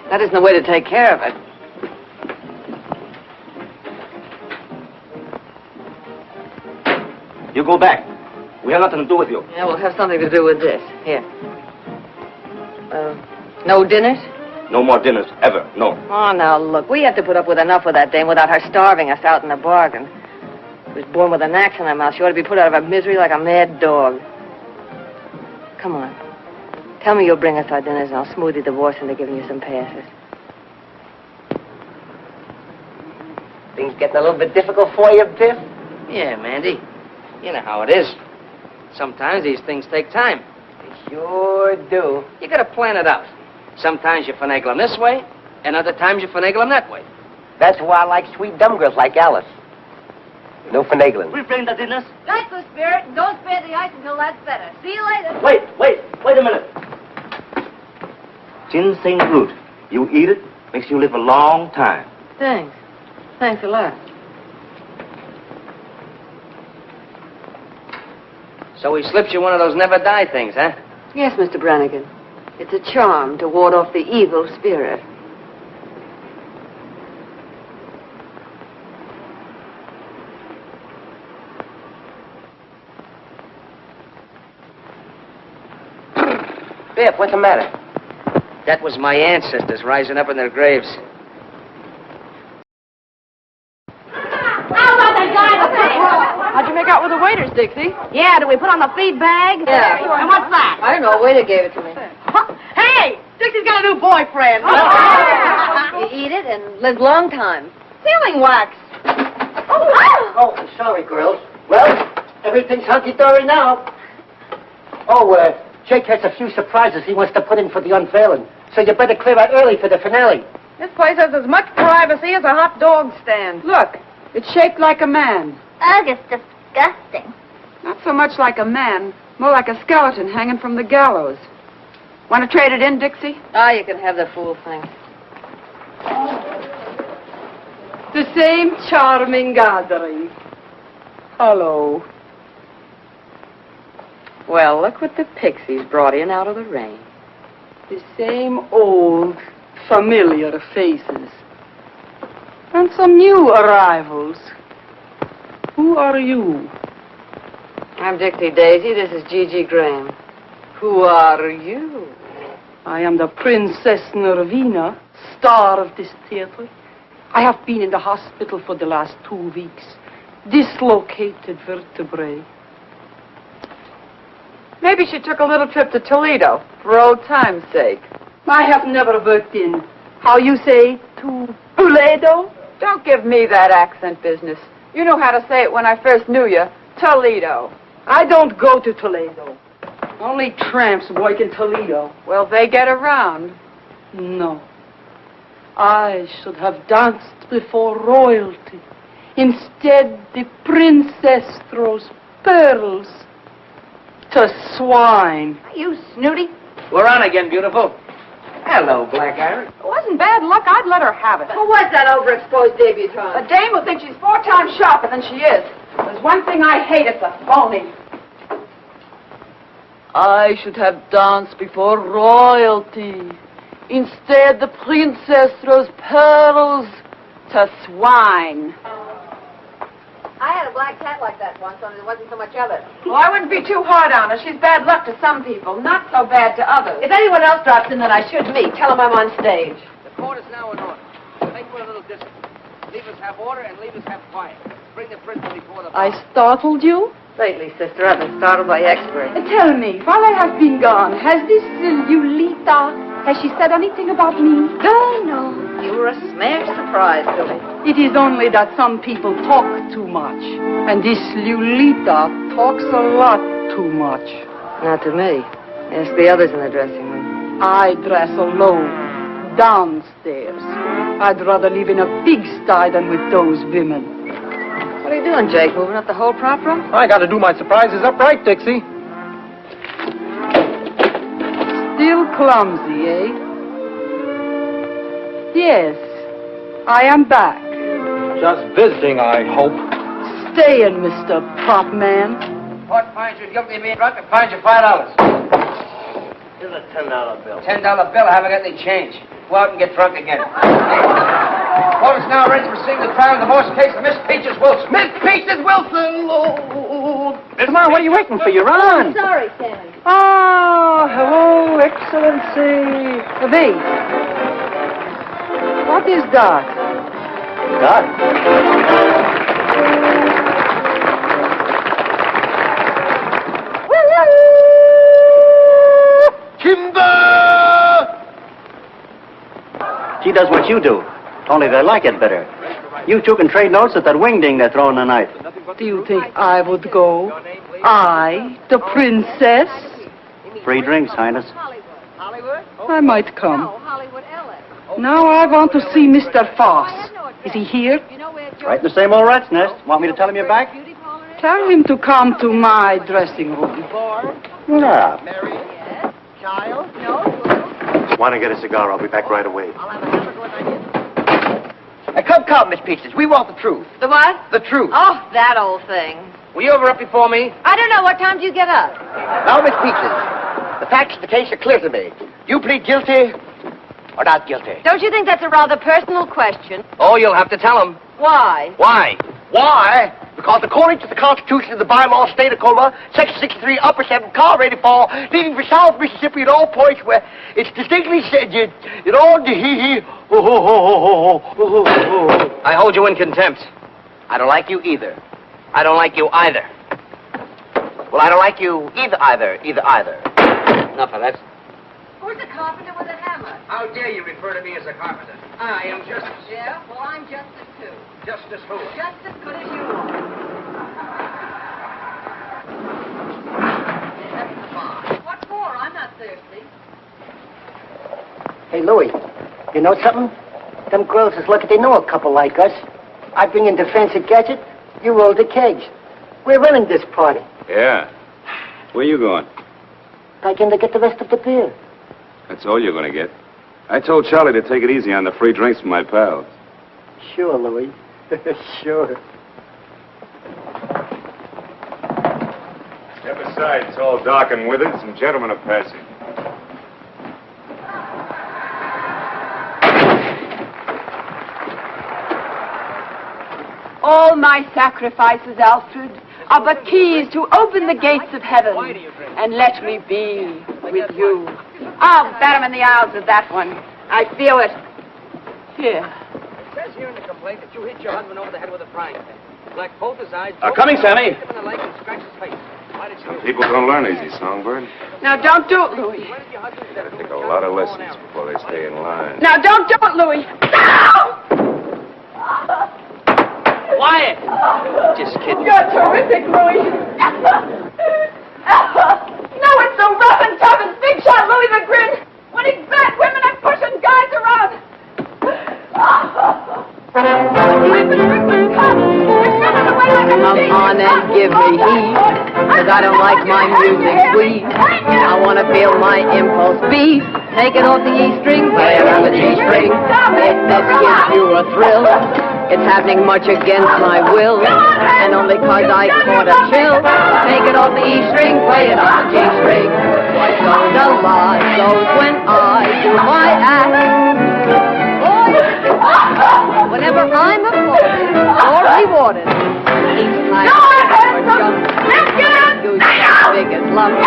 That isn't the way to take care of it.
You go back. We have nothing to do with you.
Yeah, we'll have something to do with this. Here. No dinners?
No more dinners, ever. No.
Oh, now, look, we have to put up with enough of that dame without her starving us out in the bargain. She was born with an axe in her mouth. She ought to be put out of her misery like a mad dog. Come on. Tell me you'll bring us our dinners, and I'll smooth your divorce into giving you some passes.
Things getting a little bit difficult for you, Biff?
Yeah, Mandy. You know how it is. Sometimes these things take time.
They sure do.
You gotta plan it out. Sometimes you finagle them this way, and other times you finagle them that way.
That's why I like sweet dumb girls like Alice. No finagling.
We bring the dinners.
Nice, the spirit. Don't spare the ice until that's better. See you later.
Wait a minute. Ginseng root. You eat it, makes you live a long time.
Thanks. Thanks a lot.
So he slips you one of those never die things, huh?
Yes, Mr. Brannigan. It's a charm to ward off the evil spirit.
Biff, what's the matter?
That was my ancestors rising up in their graves.
How'd you make out with the waiters, Dixie? Yeah, did we put on the feed bag? Yeah. And what's that? I don't know. A waiter gave it to me.
Hey, Dixie's got a new boyfriend.
You eat it and live long time.
Sealing wax.
Oh, I'm sorry, girls. Well, everything's hunky-dory now. Oh, Jake has a few surprises he wants to put in for the unveiling, so you better clear out early for the finale.
This place has as much privacy as a hot dog stand.
Look, it's shaped like a man.
Ugh, it's disgusting.
Not so much like a man, more like a skeleton hanging from the gallows. Want to trade it in, Dixie?
Ah, you can have the fool thing.
The same charming gathering. Hello. Well, look what the pixies brought in out of the rain. The same old, familiar faces. And some new arrivals. Who are you? I'm Dixie Daisy. This is Gigi Graham. Who are you? I am the Princess Nervina, star of this theater. I have been in the hospital for the last 2 weeks. Dislocated vertebrae. Maybe she took a little trip to Toledo, for old time's sake. I have never worked in, how you say, to Toledo? Don't give me that accent business. You know how to say it when I first knew you. Toledo. I don't go to Toledo. Only tramps work in Toledo. Well, they get around. No. I should have danced before royalty. Instead, the princess throws pearls to swine.
You snooty.
We're on again, beautiful. Hello, Black Iris.
It wasn't bad luck. I'd let her have it.
Who was that overexposed debutante?
A dame who thinks she's 4 times sharper than she is. There's one thing I hate, it's a phony. I should have danced before royalty. Instead, the princess throws pearls to swine.
I had a black cat like that once, only there wasn't so much of it.
Well, I wouldn't be too hard on her. She's bad luck to some people, not so bad to others.
If anyone else drops in that I should meet, tell them I'm on stage.
The court is now in order. Make for a little distance. Leave us have order and leave us have quiet. Bring the prisoner before the bar.
I startled you?
Lately, sister, I've been startled by experts.
Tell me, while I have been gone, has this Lulita, has she said anything about me?
No. You were a smash surprise to me.
It is only that some people talk too much. And this Lulita talks a lot too much.
Not to me. Ask the others in the dressing room.
I dress alone, downstairs. I'd rather live in a pigsty than with those women.
What are you doing, Jake? Moving up the whole prop room?
I gotta do my surprises upright, Dixie.
Still clumsy, eh? Yes, I am back.
Just visiting, I hope.
Staying, Mr. Prop Man.
Court finds you guilty of being drunk and fines you $5.
Here's a $10 bill.
$10 bill. I haven't got any change. Go out and get drunk again. Court is now ready to proceed with the trial of the divorce case of Miss Peaches Wilson.
Miss Peaches Wilson! Oh,
Come on, what are you waiting for? You're on.
Sorry, Sammy.
Ah, hello, Excellency. V. What is that?
God.
Kimber!
She does what you do, only they like it better. You two can trade notes at that wingding they're throwing tonight.
Do you think I would go? I, the princess?
Free drinks, Highness.
I might come. Now I want to see Mr. Foss. Is he here?
Right in the same old rat's nest. Want me to tell him you're back?
Tell him to come to my dressing room.
Yeah.
Child?
Want to get a cigar? I'll be back right away.
Come, Miss Peaches. We want the truth.
The what?
The truth.
Oh, that old thing.
Were you ever up before me?
I don't know. What time do you get up?
Now, Miss Peaches, the facts of the case are clear to me. You plead guilty or not guilty?
Don't you think that's a rather personal question?
Oh, you'll have to tell him.
Why?
Why?
Why? Because according to the Constitution of the bylaws of the state of Oklahoma, Section 63, Upper 7, car ready to fall, leaving for South Mississippi at all points where it's distinctly said, you know,
I hold you in contempt. I don't like you either. I don't like you either.
Well, I don't like you either.
Enough of that.
Who's the carpenter with a hammer?
How dare you refer to me as a carpenter? I am Justice.
Yeah? Well, I'm Justice, too.
Justice who?
Just as good as you are. What for? I'm not thirsty.
Hey, Louie, you know something? Them girls is lucky they know a couple like us. I bring in the fancy gadget, you roll the kegs. We're running this party.
Yeah. Where you going?
Back in to get the rest of the beer.
That's all you're going to get. I told Charlie to take it easy on the free drinks from my pals.
Sure, Louie. Sure.
Step aside. It's all dark and withered. Some gentlemen are passing.
All my sacrifices, Alfred, are but keys to open the gates of heaven and let me be with you. I'll bet him in the aisles with that one. I feel it. Here.
It says here in the complaint that you hit your husband over the head with a frying pan. Black both his eyes.
Coming, Sammy.
Hit him in the leg and scratched his face. Why did you...
People don't learn easy, Songbird.
Now, don't do it, Louis.
They take a lot of lessons before they stay in line.
Now, don't do it, Louis.
Quiet! Just kidding.
You're terrific, Louis. No, it's so rough and tough and big shot Louis the Grin. When he's back, women are pushing guys around.
Come on and give me heat, 'cause I don't like my music sweet. I want to feel my impulse beat. Take it off the E string, play it on the G string. If this gives you a thrill, it's happening much against my will, and only 'cause I caught a chill. Take it off the E string, play it on the G string. What goes a lot goes when I do my act. Whenever I'm applauded or rewarded, each time I jump, goose as big as lump, I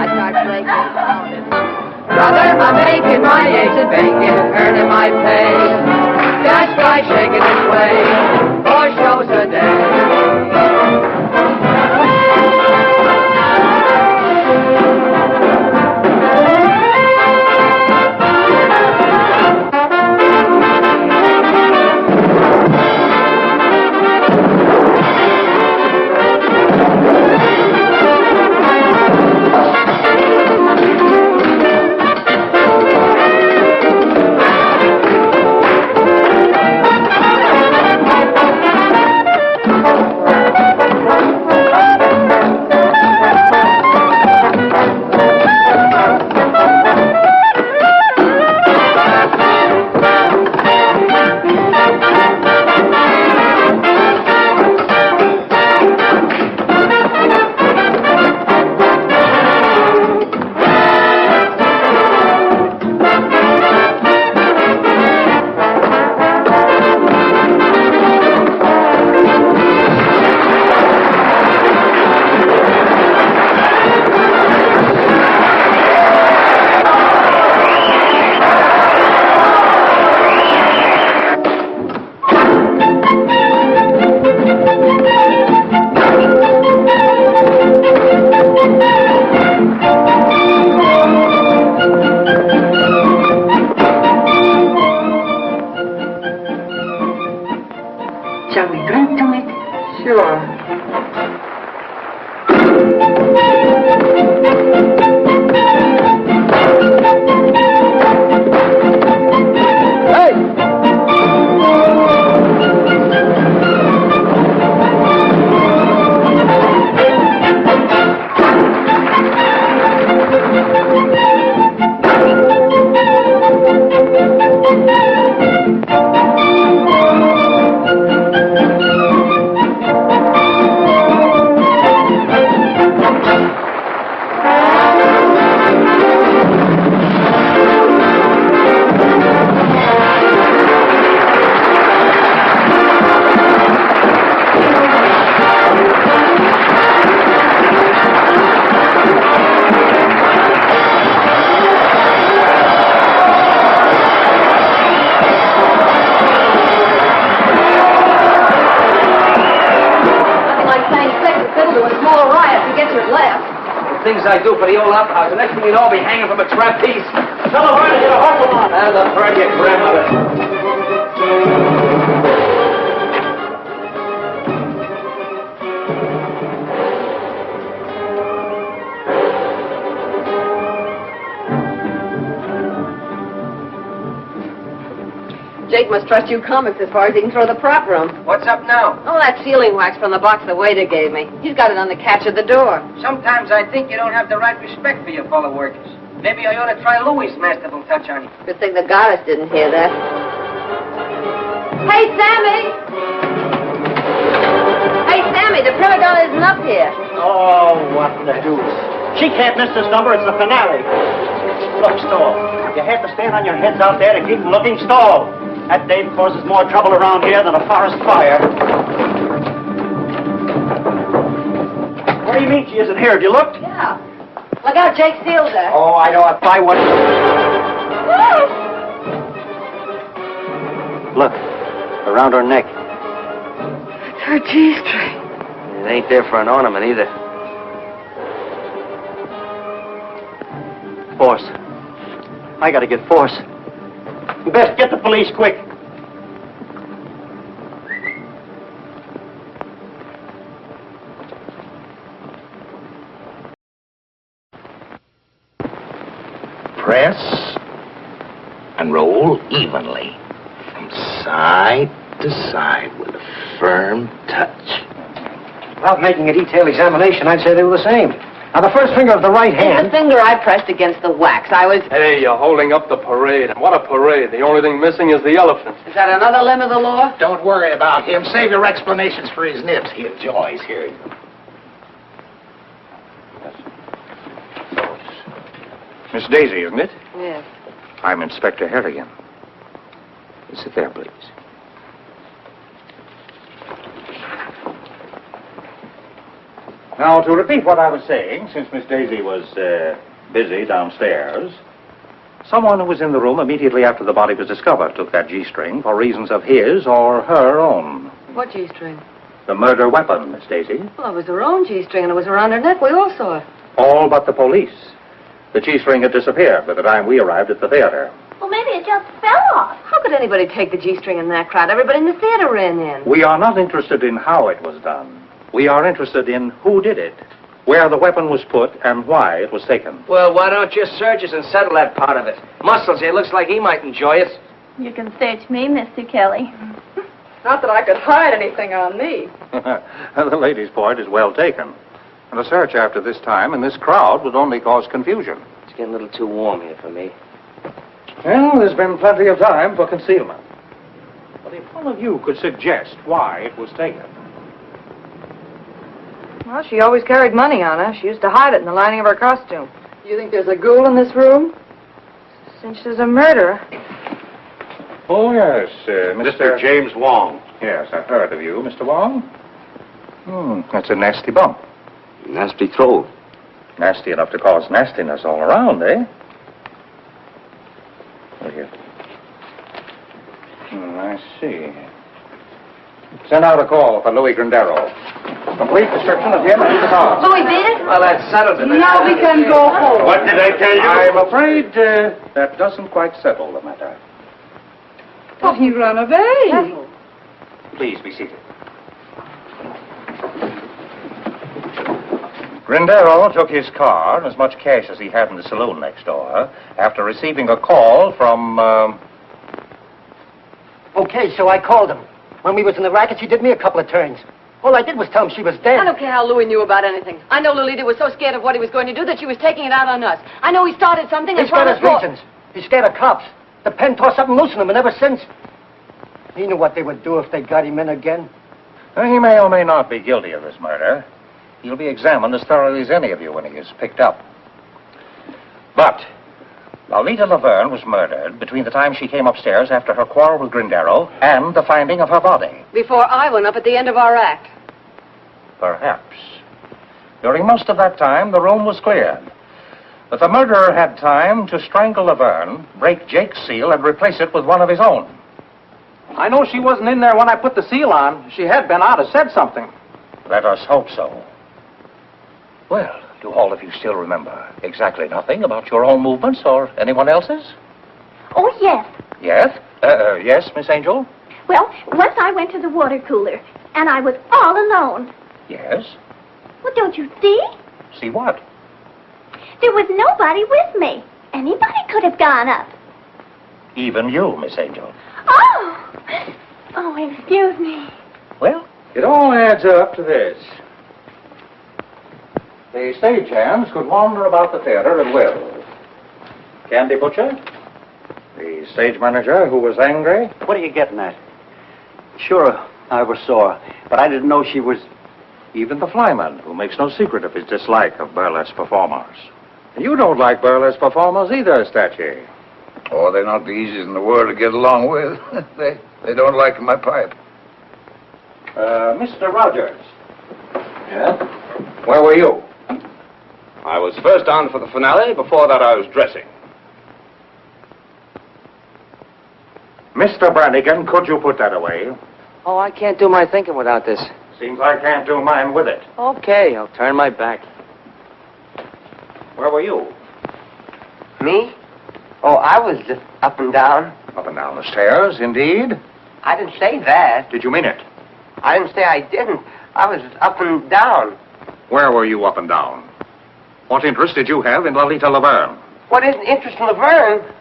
start playing about it. Brother, I'm making my eggs and bacon, earning my pay, just by shaking and swaying, 4 shows a day. Shall we drink to it? Sure.
Things I do for the old opera house. The next thing you know, I'll be hanging from a trapeze. Tell the bird to get a hustle on. And the bird, your grandmother.
Jake must trust you comics as far as he can throw the prop room.
What's up now?
Oh, that sealing wax from the box the waiter gave me. He's got it on the catch of the door.
Sometimes I think you don't have the right respect for your fellow workers. Maybe I ought to try Louis' masterful touch on you.
Good thing the goddess didn't hear that. Hey, Sammy! Hey, Sammy, the prima donna is listen up here.
Oh, what the deuce. She can't miss this number. It's the finale. Look, stall. You have to stand on your heads out there to keep them looking. Stall. That dame causes more trouble around here than a forest fire. What do you mean she isn't here? Have you looked?
Yeah. Look out, Jake Steele's there.
Oh, I know. I'll buy one. Look. Around her neck.
It's her G-string.
It ain't there for an ornament either.
Force. I gotta get Force. You best get the police quick.
Press and roll evenly from side to side with a firm touch.
Without making a detailed examination, I'd say they were the same. Now, the first finger of the right hand...
The finger I pressed against the wax. I was...
Hey, you're holding up the parade. And what a parade. The only thing missing is the elephant.
Is that another limb of the law?
Don't worry about him. Save your explanations for his nibs. He enjoys hearing them.
Miss Daisy, isn't it?
Yes.
I'm Inspector Harrigan. Sit there, please. Now, to repeat what I was saying, since Miss Daisy was busy downstairs, someone who was in the room immediately after the body was discovered took that G-string for reasons of his or her own.
What G-string?
The murder weapon, Miss Daisy.
Well, it was her own G-string, and it was around her neck. We all saw it.
All but the police. The G-string had disappeared by the time we arrived at the theater.
Well, maybe it just fell off.
How could anybody take the G-string in that crowd? Everybody in the theater ran in.
We are not interested in how it was done. We are interested in who did it, where the weapon was put, and why it was taken.
Well, why don't you search us and settle that part of it? Muscles here looks like he might enjoy it.
You can search me, Mr. Kelly.
Not that I could hide anything on me.
The lady's point is well taken. And a search after this time in this crowd would only cause confusion.
It's getting a little too warm here for me.
Well, there's been plenty of time for concealment. But if one of you could suggest why it was taken.
Well, she always carried money on her. She used to hide it in the lining of her costume. You think there's a ghoul in this room? Since there's a murderer.
Oh, yes,
Mr. James Wong.
Yes, I've heard of you, Mr. Wong. That's a nasty bump.
Nasty throw.
Nasty enough to cause nastiness all around, eh? Look here. I see. Send out a call for Louis Grindero. Complete description of him and his car.
Louis beat it?
Well, that settles it.
Now we can go home.
What did I tell you?
I'm afraid that doesn't quite settle the matter.
Oh, he ran away.
Please be seated. Grindero took his car and as much cash as he had in the saloon next door after receiving a call from,
Okay, so I called him. When we was in the racket, she did me a couple of turns. All I did was tell him she was dead.
I don't care how Louis knew about anything. I know Lolita was so scared of what he was going to do that she was taking it out on us. I know he started something and
He's got his
promised
reasons. He's scared of cops. The pen tore something loose in him, and ever since, he knew what they would do if they got him in again.
He may or may not be guilty of this murder. He'll be examined as thoroughly as any of you when he is picked up. But Lolita Laverne was murdered between the time she came upstairs after her quarrel with Grindero and the finding of her body.
Before I went up at the end of our act.
Perhaps. During most of that time, the room was cleared. But the murderer had time to strangle Laverne, break Jake's seal, and replace it with one of his own.
I know she wasn't in there when I put the seal on. If she had been, I'd have said something.
Let us hope so. Well, do all of you still remember exactly nothing about your own movements or anyone else's?
Oh, yes.
Yes? Yes, Miss Angel?
Well, once I went to the water cooler, and I was all alone.
Yes?
Well, don't you see?
See what?
There was nobody with me. Anybody could have gone up.
Even you, Miss Angel.
Oh! Oh, excuse me.
Well, it all adds up to this. The stagehands could wander about the theater at will. Candy Butcher, the stage manager who was angry.
What are you getting at? Sure, I ever saw her, but I didn't know she was...
Even the flyman, who makes no secret of his dislike of burlesque performers. You don't like burlesque performers either, Statue.
Oh, they're not the easiest in the world to get along with. they don't like my pipe.
Mr. Rogers. Yeah? Where were you?
I was first on for the finale. Before that, I was dressing.
Mr. Brannigan, could you put that away?
Oh, I can't do my thinking without this.
Seems I can't do mine with it.
Okay, I'll turn my back.
Where were you?
Me? Oh, I was just up and down.
Up and down the stairs, indeed.
I didn't say that.
Did you mean it?
I didn't say I didn't. I was up and down.
Where were you up and down? What interest did you have in Lolita Laverne?
What is interest in Laverne?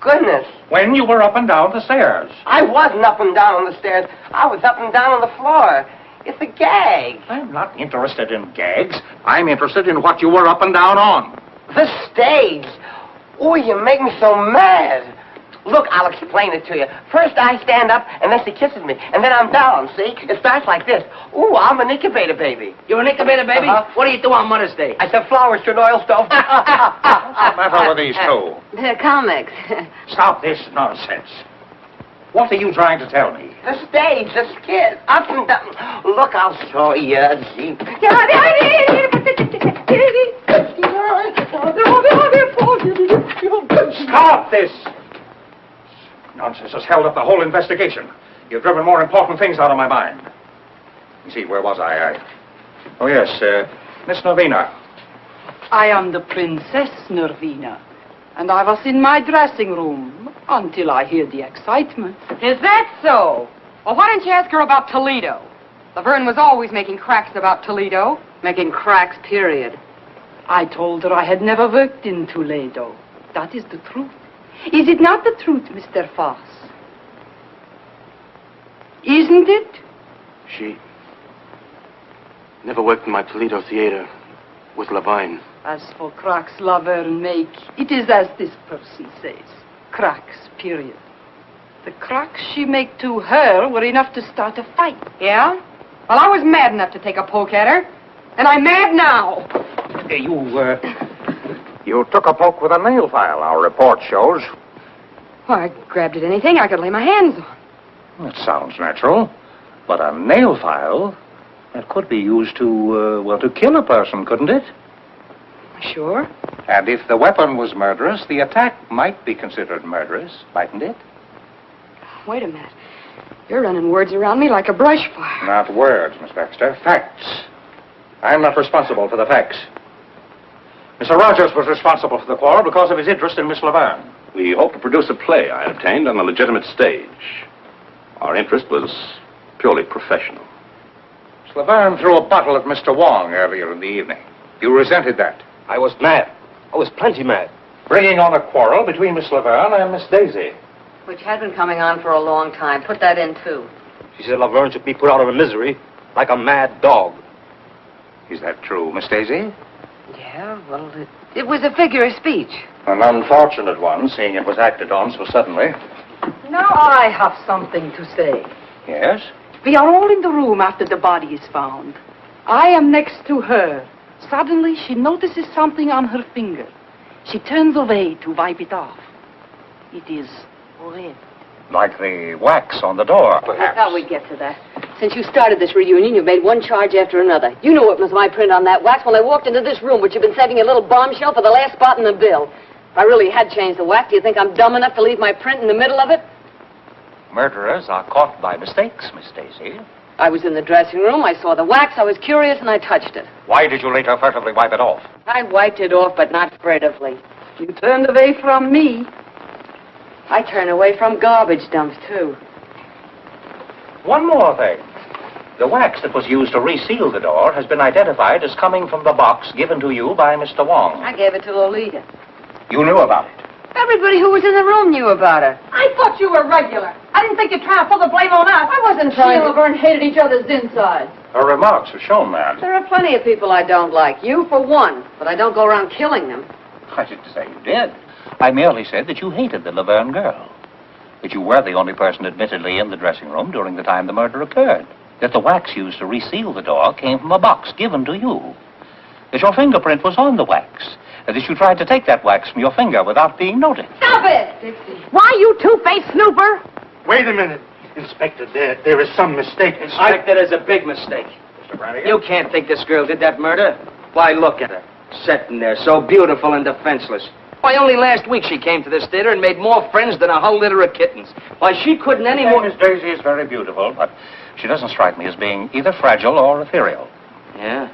Goodness.
When you were up and down the stairs.
I wasn't up and down on the stairs. I was up and down on the floor. It's a gag.
I'm not interested in gags. I'm interested in what you were up and down on.
The stage. Oh, you make me so mad. Look, I'll explain it to you. First I stand up, and then she kisses me, and then I'm down, see? It starts like this. Ooh, I'm an incubator baby.
You're an incubator baby? What do you do on Mother's Day?
I sell flowers to an oil stove.
What's the matter with these two?
They're comics.
Stop this nonsense. What are you trying to tell me?
The stage, the skit, up and down. Look, I'll show you.
Stop this! Nonsense has held up the whole investigation. You've driven more important things out of my mind. You see, where was I? Oh, yes, Miss Nervina.
I am the Princess Nervina, and I was in my dressing room until I heard the excitement.
Is that so? Well, why didn't you ask her about Toledo? Laverne was always making cracks about Toledo.
Making cracks, period.
I told her I had never worked in Toledo. That is the truth. Is it not the truth, Mr. Foss? Isn't it?
She never worked in my Toledo theater with Lavine.
As for cracks Laverne make, it is as this Percy says. Cracks, period. The cracks she make to her were enough to start a fight.
Yeah? Well, I was mad enough to take a poke at her. And I'm mad now.
You took a poke with a nail file, our report shows.
Well, I grabbed at anything I could lay my hands on.
That sounds natural. But a nail file, that could be used to kill a person, couldn't it?
Sure.
And if the weapon was murderous, the attack might be considered murderous, mightn't it?
Wait a minute. You're running words around me like a brush fire.
Not words, Miss Baxter. Facts. I'm not responsible for the facts. Mr. Rogers was responsible for the quarrel because of his interest in Miss Laverne.
We hope to produce a play I obtained on a legitimate stage. Our interest was purely professional.
Miss Laverne threw a bottle at Mr. Wong earlier in the evening. You resented that.
I was mad. I was plenty mad.
Bringing on a quarrel between Miss Laverne and Miss Daisy.
Which had been coming on for a long time. Put that in, too.
She said Laverne should be put out of her misery like a mad dog.
Is that true, Miss Daisy?
Yeah, well, it was a figure of speech.
An unfortunate one, seeing it was acted on so suddenly.
Now I have something to say.
Yes?
We are all in the room after the body is found. I am next to her. Suddenly, she notices something on her finger. She turns away to wipe it off. It is red.
Like the wax on the door, perhaps.
I thought we'd get to that. Since you started this reunion, you've made one charge after another. You knew it was my print on that wax when I walked into this room, which you've been saving a little bombshell for the last spot in the bill. If I really had changed the wax, do you think I'm dumb enough to leave my print in the middle of it?
Murderers are caught by mistakes, Miss Daisy.
I was in the dressing room, I saw the wax, I was curious, and I touched it.
Why did you later furtively wipe it off?
I wiped it off, but not furtively.
You turned away from me.
I turn away from garbage dumps, too.
One more thing. The wax that was used to reseal the door has been identified as coming from the box given to you by Mr. Wong.
I gave it to Lolita.
You knew about it.
Everybody who was in the room knew about it.
I thought you were regular. I didn't think you'd try to pull the blame on us.
I wasn't trying to...
Laverne hated each other's insides.
Her remarks have shown that.
There are plenty of people I don't like. You, for one. But I don't go around killing them.
I didn't say you did. I merely said that you hated the Laverne girl. That you were the only person admittedly in the dressing room during the time the murder occurred. that the wax used to reseal the door came from a box given to you, that your fingerprint was on the wax, and that you tried to take that wax from your finger without being noticed.
Stop it! Dixie. Why, you two-faced snooper?
Wait a minute. Inspector, there is some mistake.
Inspector, there's a big mistake.
Mr. Brannigan?
You can't think this girl did that murder. Why, look at her. Sitting there, so beautiful and defenseless. Why, only last week she came to this theater and made more friends than a whole litter of kittens. Why, she couldn't any more...
Miss Daisy is very beautiful, but she doesn't strike me as being either fragile or ethereal.
Yeah?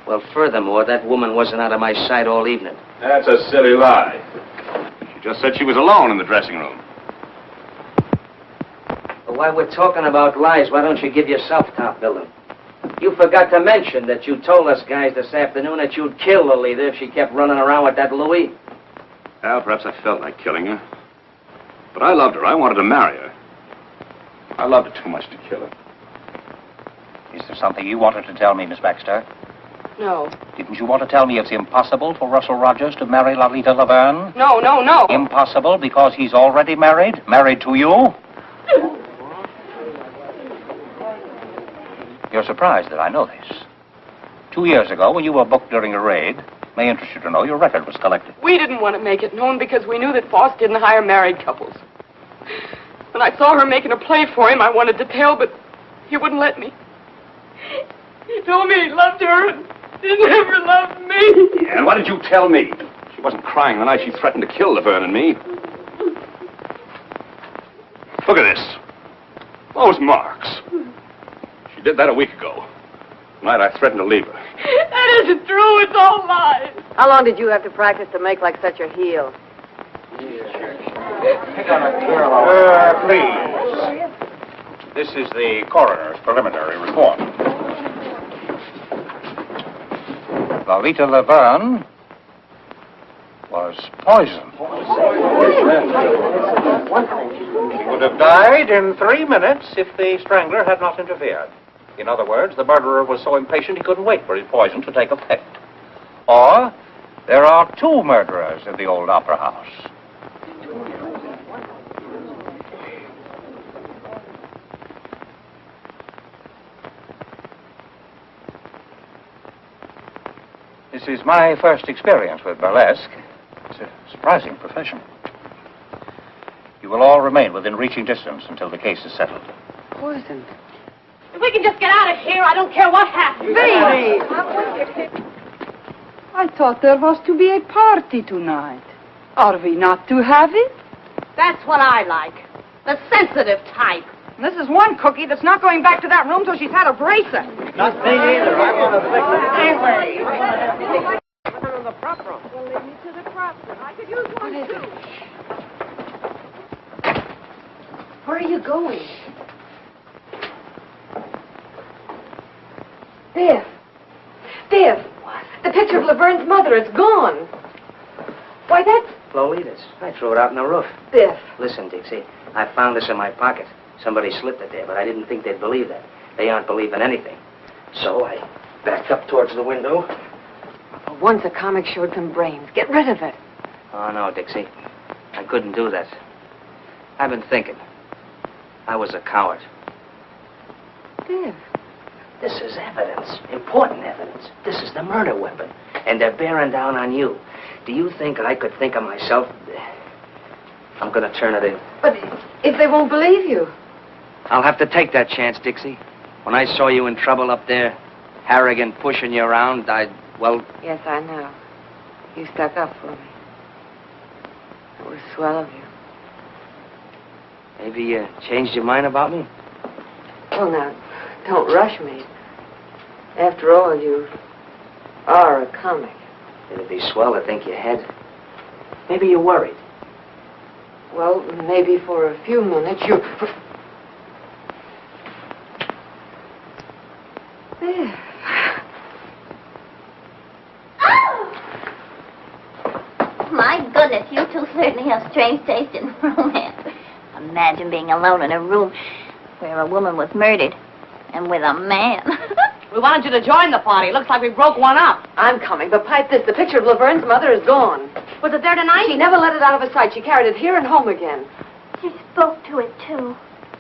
Well, furthermore, that woman wasn't out of my sight all evening.
That's a silly lie. She just said she was alone in the dressing room.
But while we're talking about lies, why don't you give yourself top billing? You forgot to mention that you told us guys this afternoon that you'd kill Lolita if she kept running around with that Louis.
Well, perhaps I felt like killing her. But I loved her. I wanted to marry her. I loved her too much to kill her.
Is there something you wanted to tell me, Miss Baxter?
No.
Didn't you want to tell me it's impossible for Russell Rogers to marry Lolita Laverne?
No, no, no.
Impossible because he's already married? Married to you? You're surprised that I know this. 2 years ago, when you were booked during a raid, may interest you to know your record was collected.
We didn't want to make it known because we knew that Foss didn't hire married couples. When I saw her making a play for him, I wanted to tell, but he wouldn't let me. He told me he loved her and he never loved me.
Yeah, why did you tell me? She wasn't crying the night she threatened to kill Laverne and me. Look at this. Those marks. She did that a week ago. The night I threatened to leave her.
That isn't true. It's all lies.
How long did you have to practice to make like such a heel?
Please. This is the coroner's preliminary report. Lolita Laverne was poisoned. She would have died in 3 minutes if the strangler had not interfered. In other words, the murderer was so impatient he couldn't wait for his poison to take effect. Or, there are 2 murderers in the old opera house. This is my first experience with burlesque. It's a surprising profession. You will all remain within reaching distance until the case is settled.
Poisoned. If we can just get out of here, I don't care what happens.
Baby! I thought there was to be a party tonight. Are we not to have it?
That's what I like. The sensitive type.
This is one cookie that's not going back to that room till she's had a bracer.
Not me either. I want to fix it anyway.
The prop room. Well, lead me to the prop room. I could use one, too. Where are you going? Biff. Biff. What? The picture of Laverne's mother is gone. Why, that's...
Lolita's. I threw it out in the roof.
Biff.
Listen, Dixie, I found this in my pocket. Somebody slipped it there, but I didn't think they'd believe that. They aren't believing anything. So I backed up towards the window.
Once a comic showed some brains. Get rid of it.
Oh, no, Dixie. I couldn't do that. I've been thinking. I was a coward.
Biff.
This is evidence. Important evidence. This is the murder weapon. And they're bearing down on you. Do you think I could think of myself? I'm going to turn it in.
But if they won't believe you?
I'll have to take that chance, Dixie. When I saw you in trouble up there, Harrigan pushing you around, well...
Yes, I know. You stuck up for me. It was swell of you.
Maybe you changed your mind about me?
Well, now, don't rush me. After all, you are a comic.
It'd be swell to think you had. Maybe you're worried.
Well, maybe for a few minutes you... There.
My goodness, you two certainly have strange taste in romance. Imagine being alone in a room where a woman was murdered and with a man.
We wanted you to join the party. Looks like we broke one up. I'm coming, but pipe this. The picture of Laverne's mother is gone. Was it there tonight? She never let it out of her sight. She carried it here and home again.
She spoke to it, too.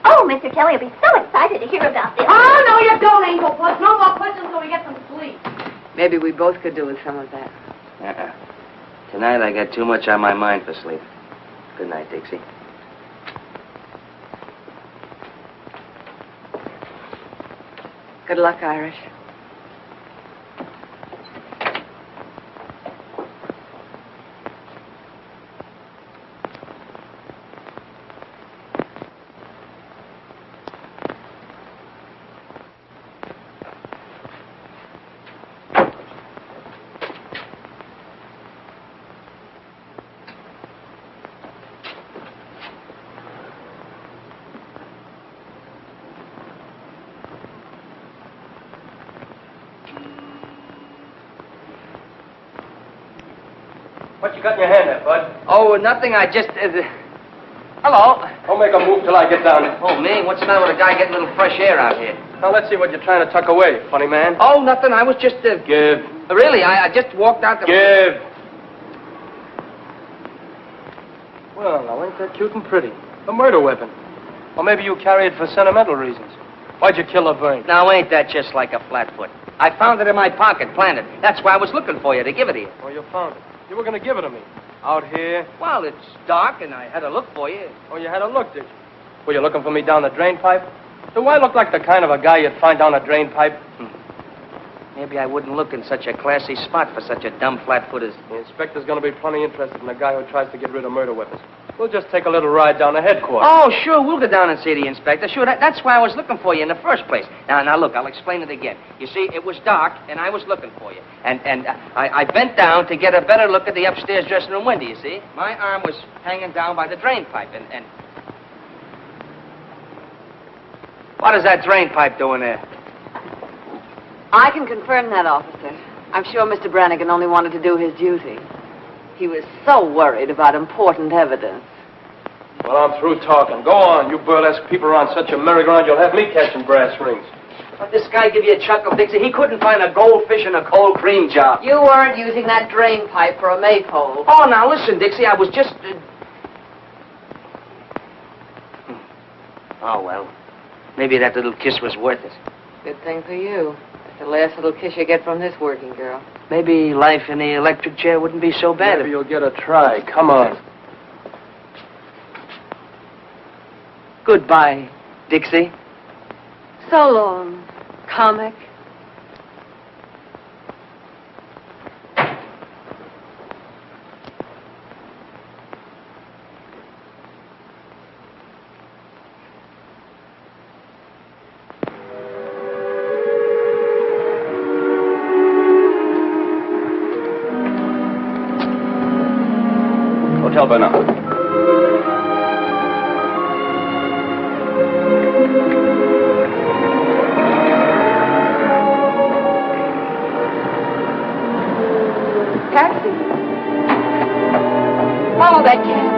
Oh, Mr. Kelly will be so excited to hear about this.
Oh, no, you don't, Angel Puss. No more questions until we get some sleep.
Maybe we both could do with some of that.
Tonight I got too much on my mind for sleep. Good night, Dixie.
Good luck, Irish.
What you got in your hand there, Bud?
Oh, nothing. I just... Hello.
Don't make a move till I get down.
Oh, me? What's the matter with a guy getting a little fresh air out here?
Now, let's see what you're trying to tuck away, funny man.
Oh, nothing. I was just...
Give.
Really, I just walked out the...
Give. Well, now, ain't that cute and pretty? A murder weapon. Or maybe you carry it for sentimental reasons. Why'd you kill Laverne?
Now, ain't that just like a flatfoot? I found it in my pocket, planted. That's why I was looking for you, to give it to you.
Oh, you found it. You were going to give it to me. Out here?
Well, it's dark, and I had a look for you.
Oh, you had a look, did you? Were you looking for me down the drain pipe? Do I look like the kind of a guy you'd find down a drain pipe?
Maybe I wouldn't look in such a classy spot for such a dumb flatfoot as...
The inspector's going to be plenty interested in a guy who tries to get rid of murder weapons. We'll just take a little ride down to headquarters.
Oh, sure, we'll go down and see the inspector. Sure, that's why I was looking for you in the first place. Now, look, I'll explain it again. You see, it was dark, and I was looking for you. And I bent down to get a better look at the upstairs dressing room window, you see? My arm was hanging down by the drain pipe, and... What is that drain pipe doing there?
I can confirm that, officer. I'm sure Mr. Brannigan only wanted to do his duty. He was so worried about important evidence.
Well, I'm through talking. Go on. You burlesque people are on such a merry-go-round, you'll have me catching brass rings.
What, this guy give you a chuckle, Dixie? He couldn't find a goldfish in a cold cream jar.
You weren't using that drain pipe for a maypole.
Oh, now listen, Dixie, I was just... Oh, well. Maybe that little kiss was worth it.
Good thing for you. It's the last little kiss you get from this working girl.
Maybe life in the electric chair wouldn't be so bad.
Maybe you'll get a try. Come on.
Goodbye, Dixie.
So long, comic.
Hotel Bernard.
Taxi. Follow that cab.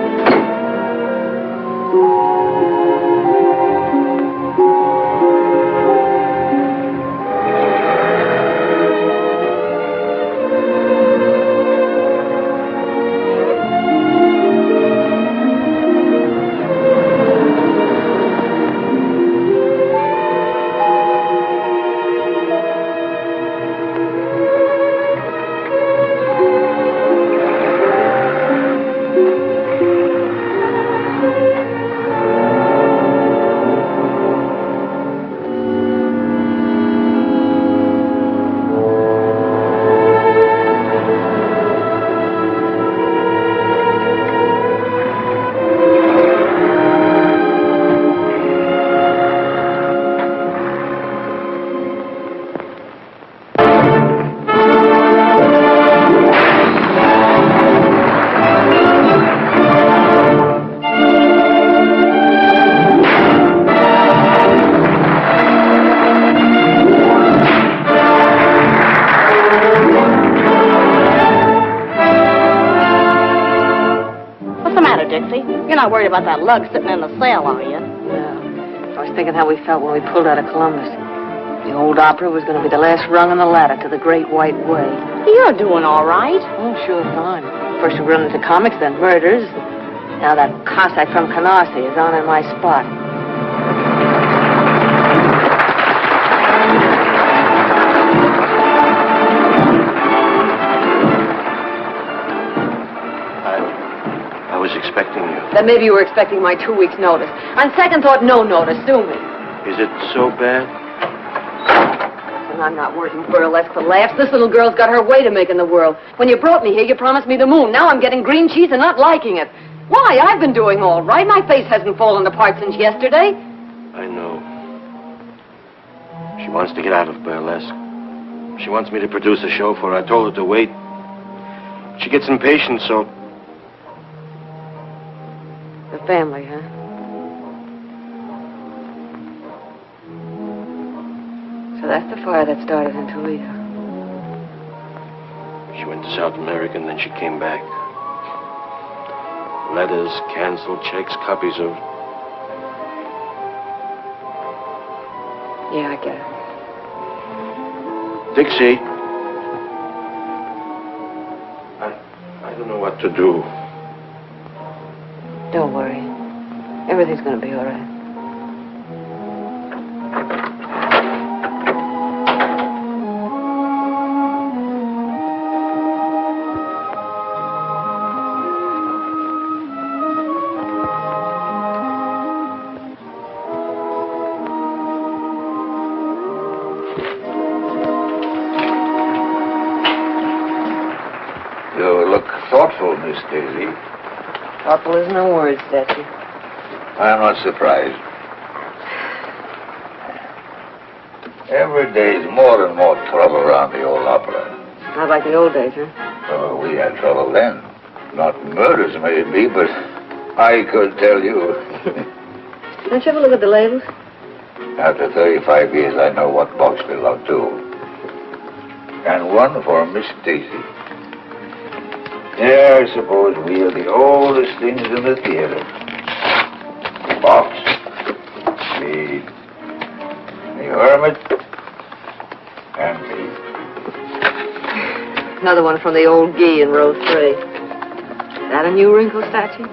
You're not worried about that lug sitting in the cell, are you?
No. I was thinking how we felt when we pulled out of Columbus. The old opera was going to be the last rung on the ladder to the Great White Way.
You're doing all right.
Oh, sure, fine. First we run into comics, then murders. Now that Cossack from Canarsie is on in my spot.
Then maybe you were expecting my 2 weeks' notice. On second thought, no notice. Sue me.
Is it so bad?
And I'm not working burlesque for laughs. This little girl's got her way to make in the world. When you brought me here, you promised me the moon. Now I'm getting green cheese and not liking it. Why? I've been doing all right. My face hasn't fallen apart since yesterday.
I know. She wants to get out of burlesque. She wants me to produce a show for her. I told her to wait. She gets impatient, so...
The family, huh? So that's the fire that started in Toledo.
She went to South America and then she came back. Letters, canceled checks, copies of...
Yeah, I get it.
Dixie. I don't know what to do.
Don't worry. Everything's gonna be all right.
You look thoughtful, Miss Daisy.
Thoughtful is no word, Stetson.
I'm not surprised. Every day's more and more trouble around the old opera.
Not like the old days, huh?
Oh, we had trouble then. Not murders, maybe, but I could tell you.
Don't you ever look at the labels?
After 35 years, I know what box belonged to. And one for Miss Daisy. Yeah, I suppose we are the oldest things in the theater. The box, the hermit, and me.
Another one from the old Gee in row 3. That a new wrinkle statue?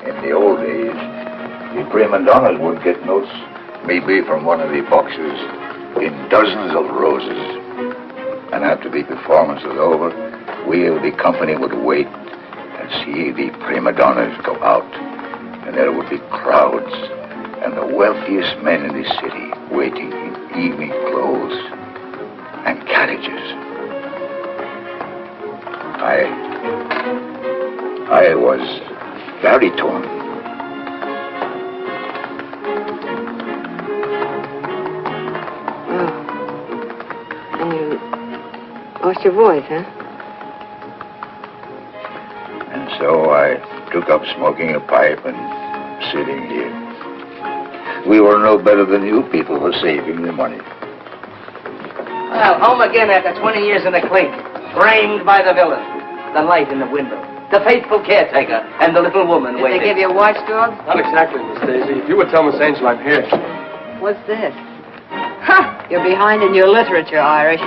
In the old days, the prima donnas would get notes, maybe from one of the boxes, in dozens of roses. And after the performance was over, we of the company would wait and see the prima donnas go out. And there would be crowds and the wealthiest men in the city waiting in evening clothes and carriages. I was very torn.
Oh. And you lost your voice, huh?
And so I took up smoking a pipe and sitting here. We were no better than you people for saving the money.
Well, home again after 20 years in the clink. Framed by the villain. The light in the window. The faithful caretaker. And the little woman waiting.
Did they give you a watchdog?
Not exactly, Miss Daisy. If you would tell Miss Angel I'm here.
What's this? Ha! You're behind in your literature, Irish.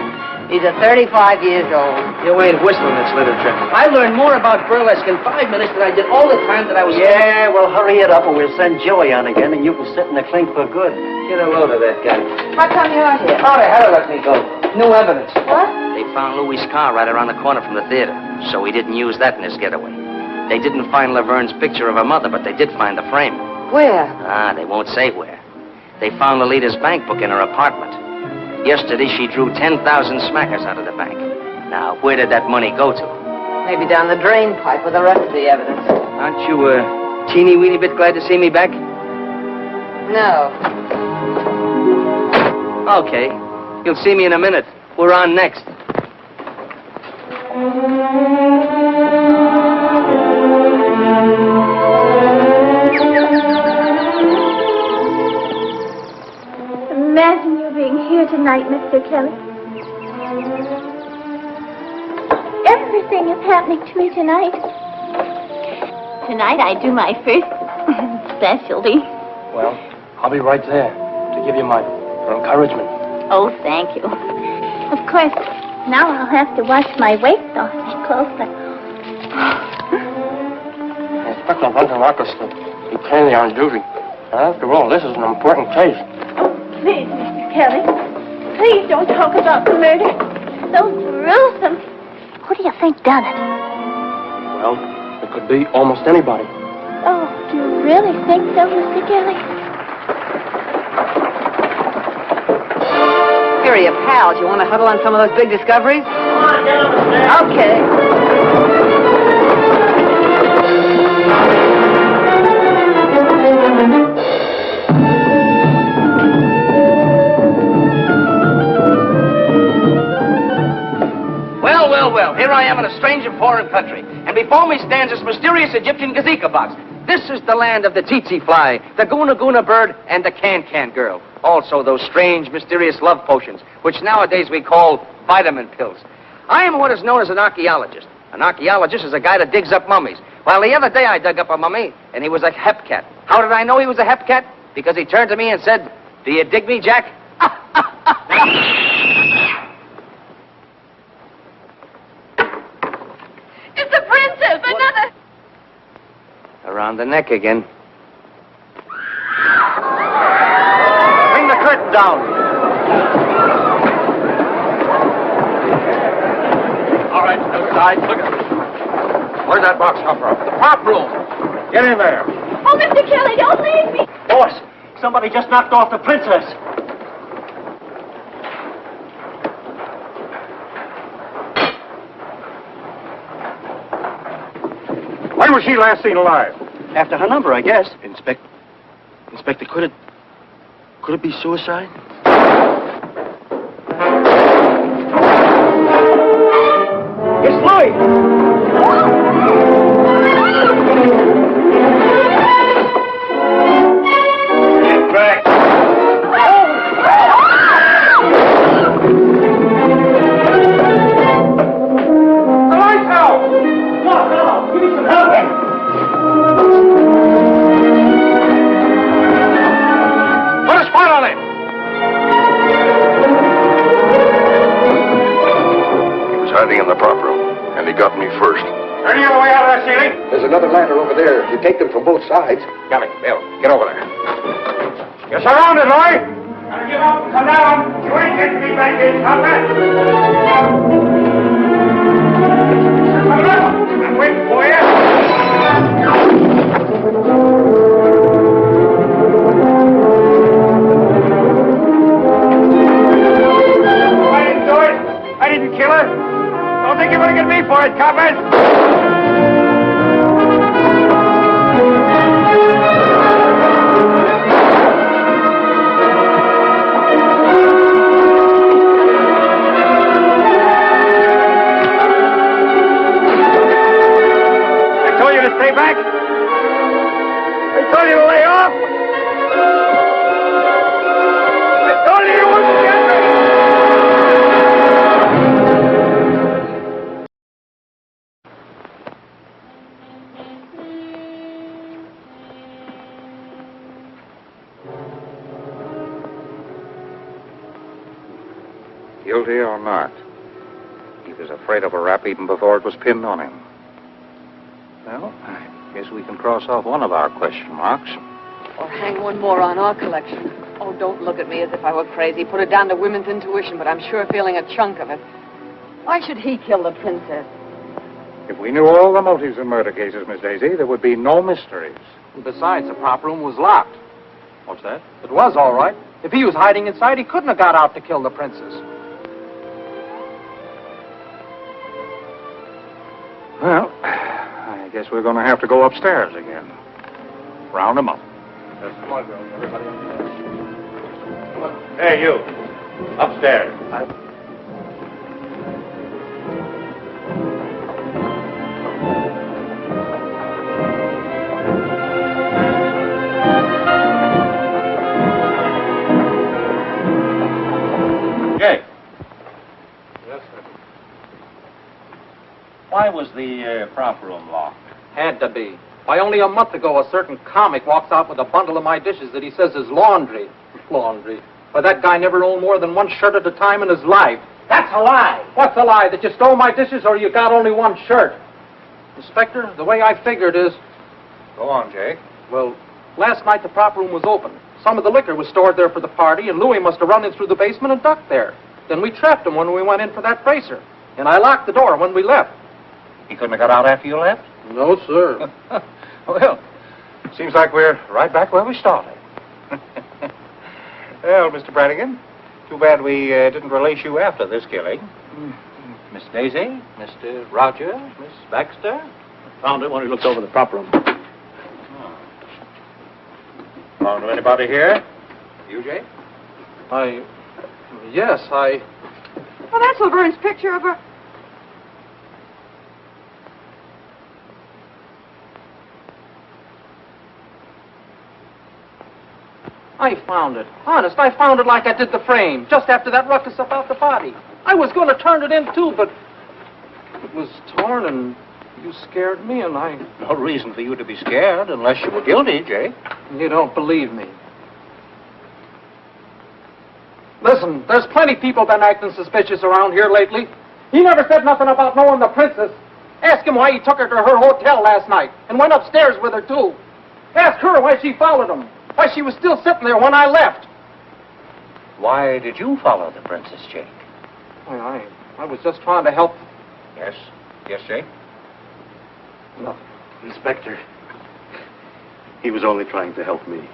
He's 35 years old.
You ain't whistling this literature. I learned more about burlesque in 5 minutes than I did all the time that I was...
Yeah, well, hurry it up or we'll send Joey on again and you can sit in the clink for good.
Get a load of that guy.
How come you're here?
Oh, they had to let me go. New evidence.
What?
They found Louis' car right around the corner from the theater, so he didn't use that in his getaway. They didn't find Laverne's picture of her mother, but they did find the frame.
Where?
Ah, they won't say where. They found Lolita's bank book in her apartment. Yesterday, she drew 10,000 smackers out of the bank. Now, where did that money go to?
Maybe down the drain pipe with the rest of the evidence.
Aren't you a teeny-weeny bit glad to see me back?
No.
Okay. You'll see me in a minute. We're on next.
Imagine you being here tonight, Mr. Kelly. Everything is happening to me tonight. Tonight I do my first specialty.
Well, I'll be right there to give you my encouragement.
Oh, thank you. Of course, now I'll have to watch my weight awfully closely.
Inspector Hunter Marcus, you plainly on duty. After all, this is an important case.
Please, Mr. Kelly, please don't talk about the murder. So gruesome. Who do you think done it?
Well, it could be almost anybody.
Oh, really think so, Mr. Kelly?
Here are you pals. You want to huddle on some of those big discoveries?
Come on, get on the stairs.
Okay.
Well, here I am in a strange and foreign country, and before me stands this mysterious Egyptian gazika box. This is the land of the tsetse fly, the guna guna bird, and the can-can girl. Also those strange, mysterious love potions, which nowadays we call vitamin pills. I am what is known as an archaeologist. An archaeologist is a guy that digs up mummies. Well, the other day I dug up a mummy, and he was a hepcat. How did I know he was a hepcat? Because he turned to me and said, "Do you dig me, Jack?"
It's the princess! Another...
Around the neck again. Bring the curtain down.
All right, outside. Look at this. Where'd that box come from? The prop room. Get in there.
Oh, Mr. Kelly, don't leave me!
Boss, somebody just knocked off the princess.
When was she last seen alive?
After her number, I guess. Inspector, could it be suicide? It's Louis! Get back!
The lights out!
What now? We need some help!
Put a spot on it!
He was hiding in the prop room, and he got me first.
Turn the other way out of that ceiling.
There's another ladder over there. You take them from both sides.
Kelly, Bill, get over there. You're surrounded, Roy. Gotta give up and come down. You ain't getting me back in, Conrad. Come on, I'm waiting for you. I didn't do it. I didn't kill her. Don't think you're going to get me for it, coppers. I told you to stay back. I told you to lay off. I told you you wouldn't get me.
Guilty or not, he was afraid of a rap even before it was pinned on him. Well, I guess we can cross off one of our question marks.
Or hang one more on our collection. Oh, don't look at me as if I were crazy. Put it down to women's intuition, but I'm sure feeling a chunk of it. Why should he kill the princess?
If we knew all the motives in murder cases, Miss Daisy, there would be no mysteries.
Besides, the prop room was locked. What's that? It was, all right. If he was hiding inside, he couldn't have got out to kill the princess.
Well, I guess we're going to have to go upstairs again. Round them up.
Yes, come on, girls. Everybody upstairs. Come on. Hey, you. Upstairs.
Jake,
Yes, sir.
why was the prop room locked?
Had to be. Why, only a month ago, a certain comic walks out with a bundle of my dishes that he says is laundry. Laundry. Why, that guy never owned more than one shirt at a time in his life.
That's a lie.
What's a lie? That you stole my dishes or you got only one shirt? Inspector, the way I figured is...
Go on, Jake.
Well, last night the prop room was open. Some of the liquor was stored there for the party, and Louis must have run in through the basement and ducked there. Then we trapped him when we went in for that bracer. And I locked the door when we left.
He couldn't have got out after you left?
No, sir.
Well, Seems like we're right back where we started. Well, Mr. Brannigan, too bad we didn't release you after this killing. Miss Daisy, Mr. Rogers, Miss Baxter.
Found it when he looked over the prop room.
Found anybody here? You, Jake?
Yes,
Well, that's Laverne's picture of her.
I found it. Honest, I found it like I did the frame, just after that ruckus about the body. I was going to turn it in, too, but it was torn, and you scared me, and I...
No reason for you to be scared unless you were guilty, Jake.
You don't believe me. Listen, there's plenty people been acting suspicious around here lately. He never said nothing about knowing the princess. Ask him why he took her to her hotel last night and went upstairs with her, too. Ask her why she followed him, why she was still sitting there when I left.
Why did you follow the princess, Jake?
I was just trying to help.
Yes? Yes, Jake?
No.
Inspector, he was only trying to help me.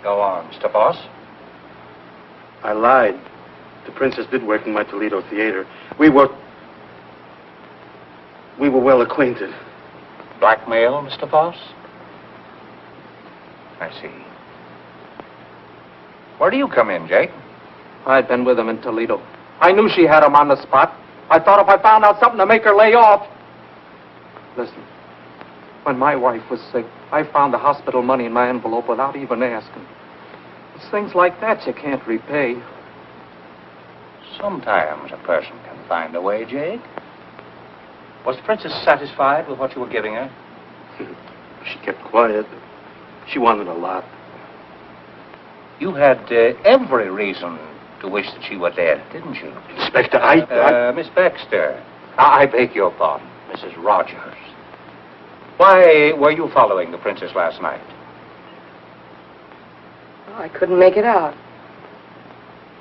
Go on, Mr. Foss.
I lied. The princess did work in my Toledo theater. We were well acquainted.
Blackmail, Mr. Foss? I see. Where do you come in, Jake?
I'd been with him in Toledo. I knew she had him on the spot. I thought if I found out something to make her lay off... Listen, when my wife was sick, I found the hospital money in my envelope without even asking. It's things like that you can't repay.
Sometimes a person can find a way, Jake. Was the princess satisfied with what you were giving her?
She kept quiet. She wanted a lot.
You had every reason to wish that she were dead, didn't you?
Inspector,
Miss Baxter. I beg your pardon, Mrs. Rogers. Why were you following the princess last night?
Oh, I couldn't make it out.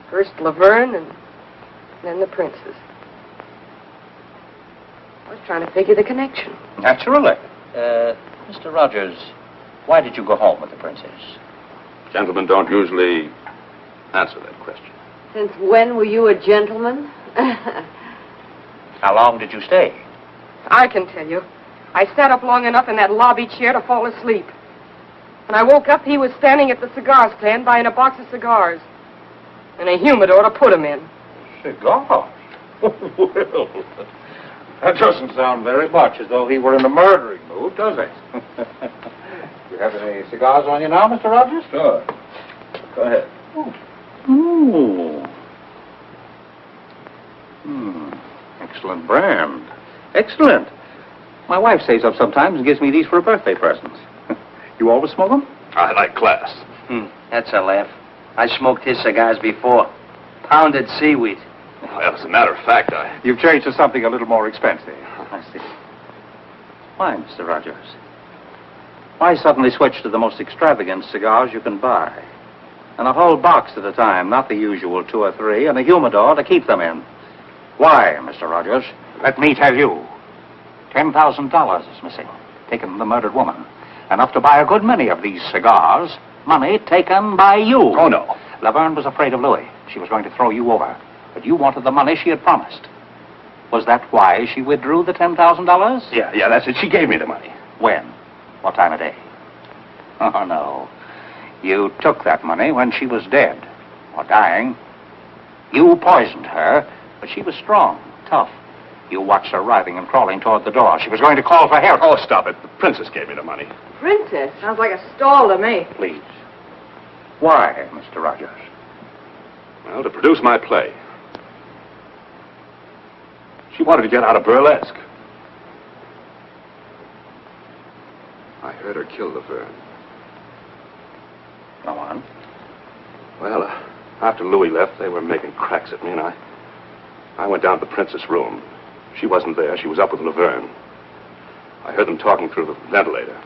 First Laverne and then the princess. I was trying to figure the connection.
Naturally. Mr. Rogers, why did you go home with the princess?
Gentlemen don't usually answer that question.
Since when were you a gentleman?
How long did you stay?
I can tell you. I sat up long enough in that lobby chair to fall asleep. When I woke up, he was standing at the cigar stand buying a box of cigars. And a humidor to put them in.
Cigar? Well, that doesn't sound very much as though he were in a murdering mood, does it? You have any cigars on you now, Mr. Rogers?
Sure. Go ahead.
Ooh. Excellent brand. Excellent. My wife saves up sometimes and gives me these for a birthday present. You always smoke them?
I like class.
That's a laugh. I smoked his cigars before. Pounded seaweed.
Well, as a matter of fact,
You've changed to something a little more expensive. I see. Why, Mr. Rogers? Why suddenly switch to the most extravagant cigars you can buy? And a whole box at a time, not the usual 2 or 3, and a humidor to keep them in. Why, Mr. Rogers? Let me tell you. $10,000 is missing, taken from the murdered woman. Enough to buy a good many of these cigars. Money taken by you.
Oh, no.
Laverne was afraid of Louis. She was going to throw you over. But you wanted the money she had promised. Was that why she withdrew the $10,000?
Yeah, that's it. She gave me the money.
When? What time of day? Oh, no. You took that money when she was dead, or dying. You poisoned her, but she was strong, tough. You watched her writhing and crawling toward the door. She was going to call for help.
Oh, stop it. The princess gave me the money.
Princess? Sounds like a stall to me.
Please. Why, Mr. Rogers?
Well, to produce my play. She wanted to get out of Burlesque. I heard her kill Laverne.
Go on.
Well, after Louis left, they were making cracks at me, and I went down to the princess' room. She wasn't there. She was up with Laverne. I heard them talking through the ventilator.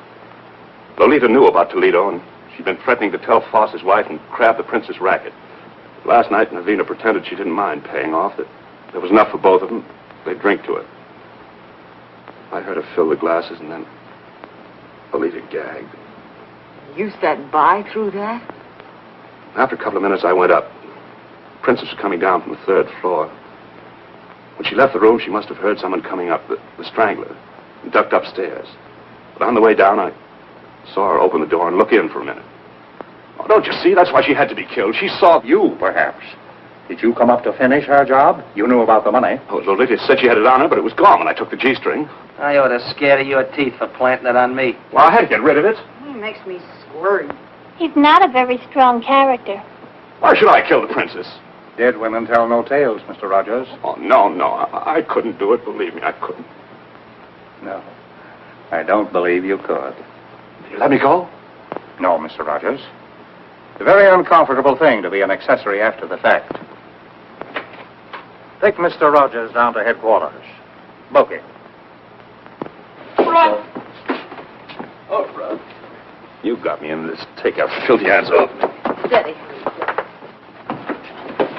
Lolita knew about Toledo, and she'd been threatening to tell Foss's wife and crab the princess racket. Last night, Navina pretended she didn't mind paying off, that there was enough for both of them. They'd drink to it. I heard her fill the glasses, and then Lolita gagged.
You sat by through that?
After a couple of minutes, I went up. Princess was coming down from the 3rd floor. When she left the room, she must have heard someone coming up, the strangler, and ducked upstairs. But on the way down, I saw her open the door and look in for a minute. Oh, don't you see? That's why she had to be killed. She saw
you, perhaps. Did you come up to finish her job? You knew about the money.
Oh, Lolita said she had it on her, but it was gone when I took the G-string.
I ought to scare your teeth for planting it on me.
Well, I had to get rid of it.
He makes me squirm. He's not a very strong character.
Why should I kill the princess?
Dead women tell no tales, Mr. Rogers.
Oh, no. I couldn't do it. Believe me, I couldn't.
No. I don't believe you could.
You let me go?
No, Mr. Rogers. It's a very uncomfortable thing to be an accessory after the fact. Take Mr. Rogers down to headquarters. Book him.
Run! Oh, Rod. You got me in this. Take your filthy hands off.
Steady.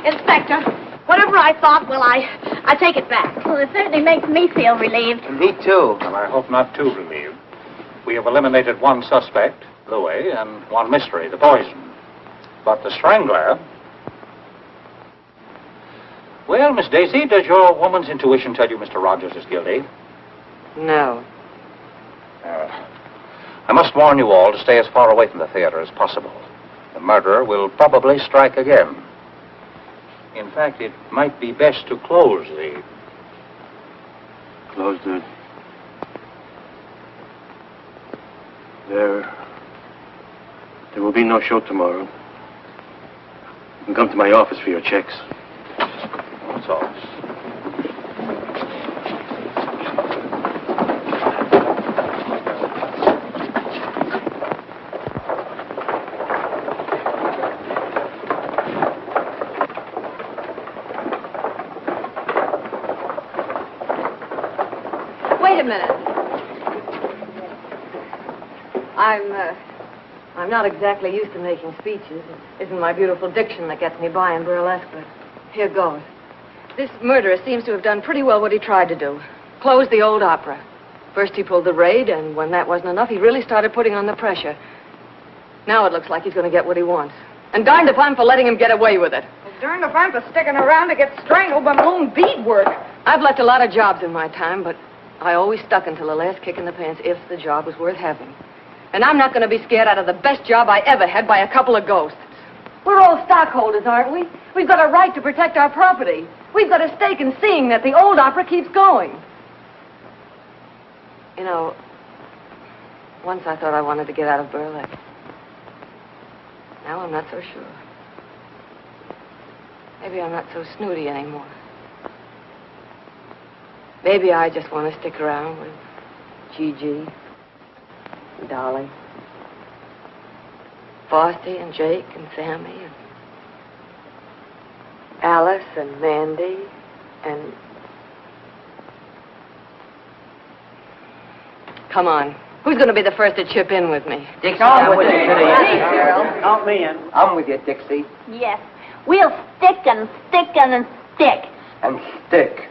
Inspector, whatever I thought, well, I take it back.
Well, it certainly makes me feel relieved.
Me too.
Well, I hope not too relieved. We have eliminated one suspect, Louis, and one mystery, the poison. But the strangler... Well, Miss Daisy, does your woman's intuition tell you Mr. Rogers is guilty?
No.
I must warn you all to stay as far away from the theater as possible. The murderer will probably strike again. In fact, it might be best to close the...
Close the... There will be no show tomorrow. You can come to my office for your checks.
That's all.
Wait a minute.
I'm not exactly used to making speeches. It isn't my beautiful diction that gets me by in burlesque, but here goes. This murderer seems to have done pretty well what he tried to do. Close the old opera. First he pulled the raid, and when that wasn't enough, he really started putting on the pressure. Now it looks like he's going to get what he wants. And darned if I'm for letting him get away with it.
Darned if I'm for sticking around to get strangled by my own beadwork.
I've left a lot of jobs in my time, but I always stuck until the last kick in the pants if the job was worth having. And I'm not going to be scared out of the best job I ever had by a couple of ghosts. We're all stockholders, aren't we? We've got a right to protect our property. We've got a stake in seeing that the old opera keeps going. You know, once I thought I wanted to get out of burlesque. Now I'm not so sure. Maybe I'm not so snooty anymore. Maybe I just want to stick around with Gigi, and Dolly, Frosty and Jake and Sammy and Alice and Mandy and... Come on. Who's going to be the first to chip in with me?
Dixie, I'm with you.
Count me in.
I'm with you, Dixie.
Yes. We'll stick and stick and stick.
And stick.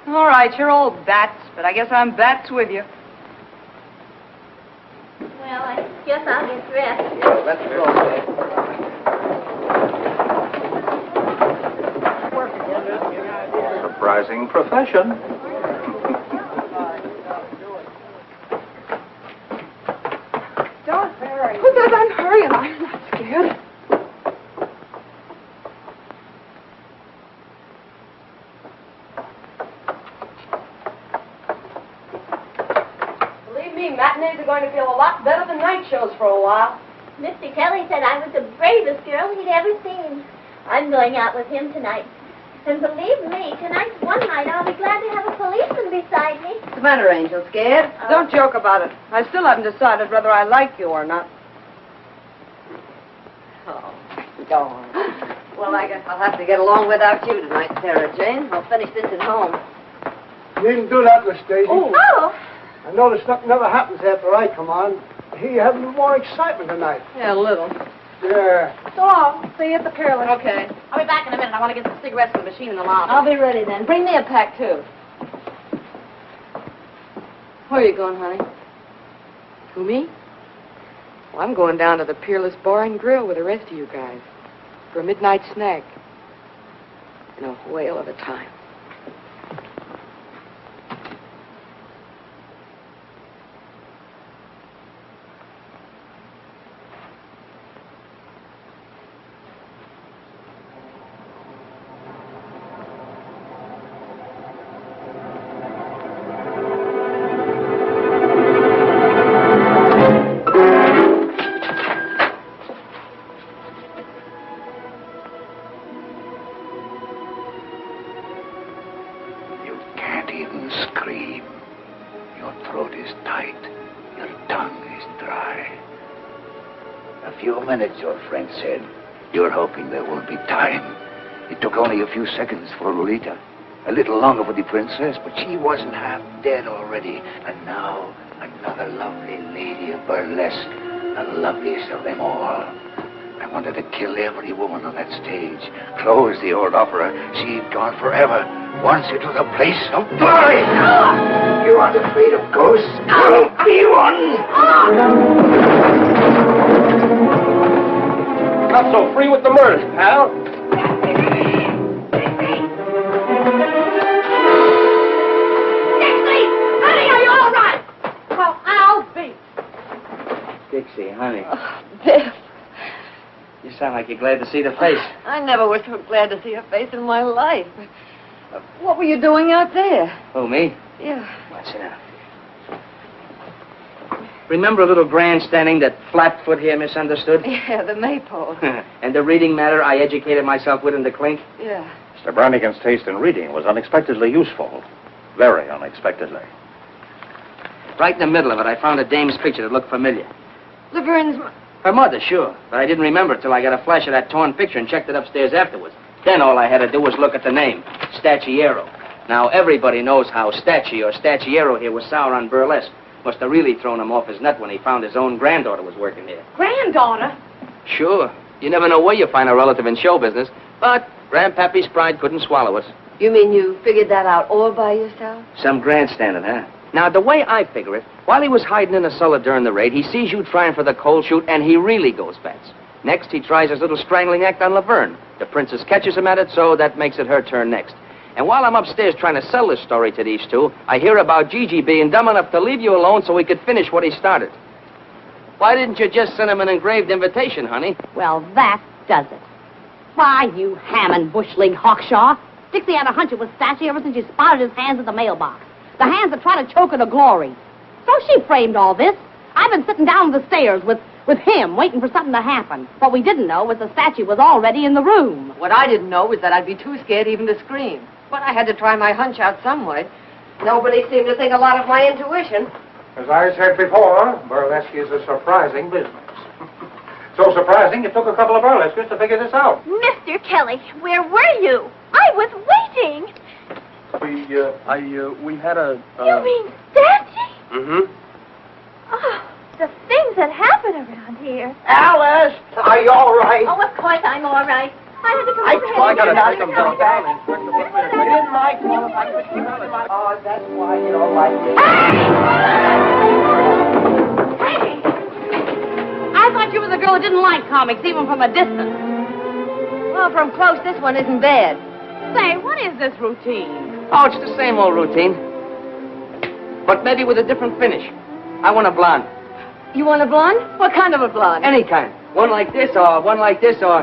All right, you're all bats, but I guess I'm bats with you.
Well, I guess I'll get dressed.
Yeah, let's go.
Surprising profession.
Don't hurry. Who says I'm hurrying? I'm not scared.
Believe me, matinees are going to feel a lot better than night shows for a while.
Mr. Kelly said I was the bravest girl he'd ever seen. I'm going out with him tonight. And believe me, tonight's one night I'll be glad to have a policeman beside me.
What's the matter, Angel? Scared?
Don't joke about it. I still haven't decided whether I like you or not.
Oh, go on. Well, I guess I'll have to get along without you tonight, Sarah Jane. I'll finish this at home.
You needn't do that, Miss Daisy.
Oh.
I notice nothing ever happens after I come on. I hear you having more excitement tonight.
Yeah, a little.
Yeah.
So long. See you at the Peerless.
Okay. I'll be back in a minute. I want to get some cigarettes from the machine in the lobby.
I'll be ready then. Bring me a pack, too. Where are you going, honey? To me? I'm going down to the Peerless Bar and Grill with the rest of you guys for a midnight snack. And a whale of a time.
Your friend said. You're hoping there won't be time. It took only a few seconds for Lolita. A little longer for the princess, but she wasn't half dead already. And now, another lovely lady of burlesque. The loveliest of them all. I wanted to kill every woman on that stage. Close the old opera. She'd gone forever. Once it was a place of glory. You aren't afraid of ghosts? I'll be one.
Not so free with the murders, pal.
Dixie! Honey, are you all right? Well, I'll be.
Dixie, honey.
Oh, Biff.
You sound like you're glad to see the face.
I never was so glad to see a face in my life. What were you doing out there?
Who, me?
Yeah.
What's it now? Remember a little grandstanding that Flatfoot here misunderstood?
Yeah, the maypole.
And the reading matter I educated myself with in the clink?
Yeah.
Mr. Brannigan's taste in reading was unexpectedly useful. Very unexpectedly.
Right in the middle of it, I found a dame's picture that looked familiar.
Laverne's...
Her mother, sure. But I didn't remember it till I got a flash of that torn picture and checked it upstairs afterwards. Then all I had to do was look at the name, Stacciero. Now, everybody knows how Stacci or Stacciero here was sour on burlesque. Must have really thrown him off his nut when he found his own granddaughter was working here.
Granddaughter?
Sure. You never know where you find a relative in show business. But Grandpappy's pride couldn't swallow it.
You mean you figured that out all by yourself?
Some grandstanding, huh? Now, the way I figure it, while he was hiding in the cellar during the raid, he sees you trying for the cold shoot, and he really goes bats. Next, he tries his little strangling act on Laverne. The princess catches him at it, so that makes it her turn next. And while I'm upstairs trying to sell this story to these two, I hear about Gigi being dumb enough to leave you alone so he could finish what he started. Why didn't you just send him an engraved invitation, honey?
Well, that does it. Why, you ham and bush-leagued Hawkshaw. Dixie had a hunch it was Stacci ever since she spotted his hands at the mailbox. The hands that try to choke her to glory. So she framed all this. I've been sitting down the stairs with him, waiting for something to happen. What we didn't know was the statue was already in the room.
What I didn't know was that I'd be too scared even to scream. But I had to try my hunch out some way. Nobody seemed to think a lot of my intuition.
As I said before, burlesque is a surprising business. So surprising, it took a couple of burlesquers to figure this out.
Mr. Kelly, where were you? I was waiting.
We had a...
You mean Stacci?
Mm-hmm.
Oh, the things that happen around here.
Alice, are you all right?
Oh, of course I'm all right. I had to come over here.
I gotta take them down.
You didn't like me. Oh, that's why you don't like me.
Hey! I thought you were the girl who didn't like comics, even from a distance.
Well, from close, this one isn't bad.
Say, what is this routine?
Oh, it's the same old routine. But maybe with a different finish. I want a blonde.
You want a blonde? What kind of a blonde?
Any kind. One like this, or one like this, or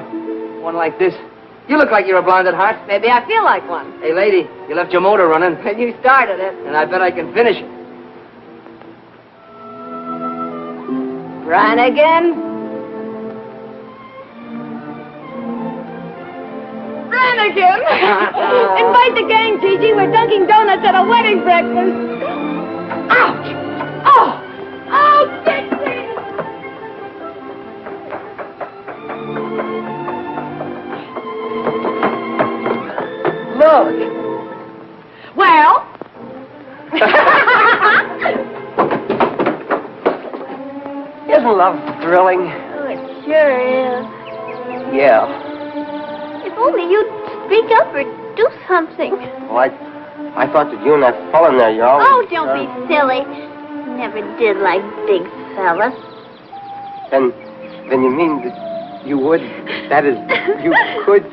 one like this. You look like you're a blonde at heart.
Maybe I feel like one.
Hey, lady, you left your motor running.
And you started it.
And I bet I can finish it.
Brannigan? Brannigan! Invite the gang, Gigi. We're dunking donuts at a wedding breakfast. Ouch! Oh! Oh, Dixie!
Look.
Well?
Isn't love thrilling?
Oh, it sure is.
Yeah.
If only you'd speak up or do something.
Well, I thought that you and that fella in there, you always...
Oh, don't be silly. Never did like big fellas.
Then you mean that you would? That is, you could?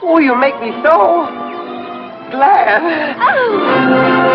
Oh, you make me so glad.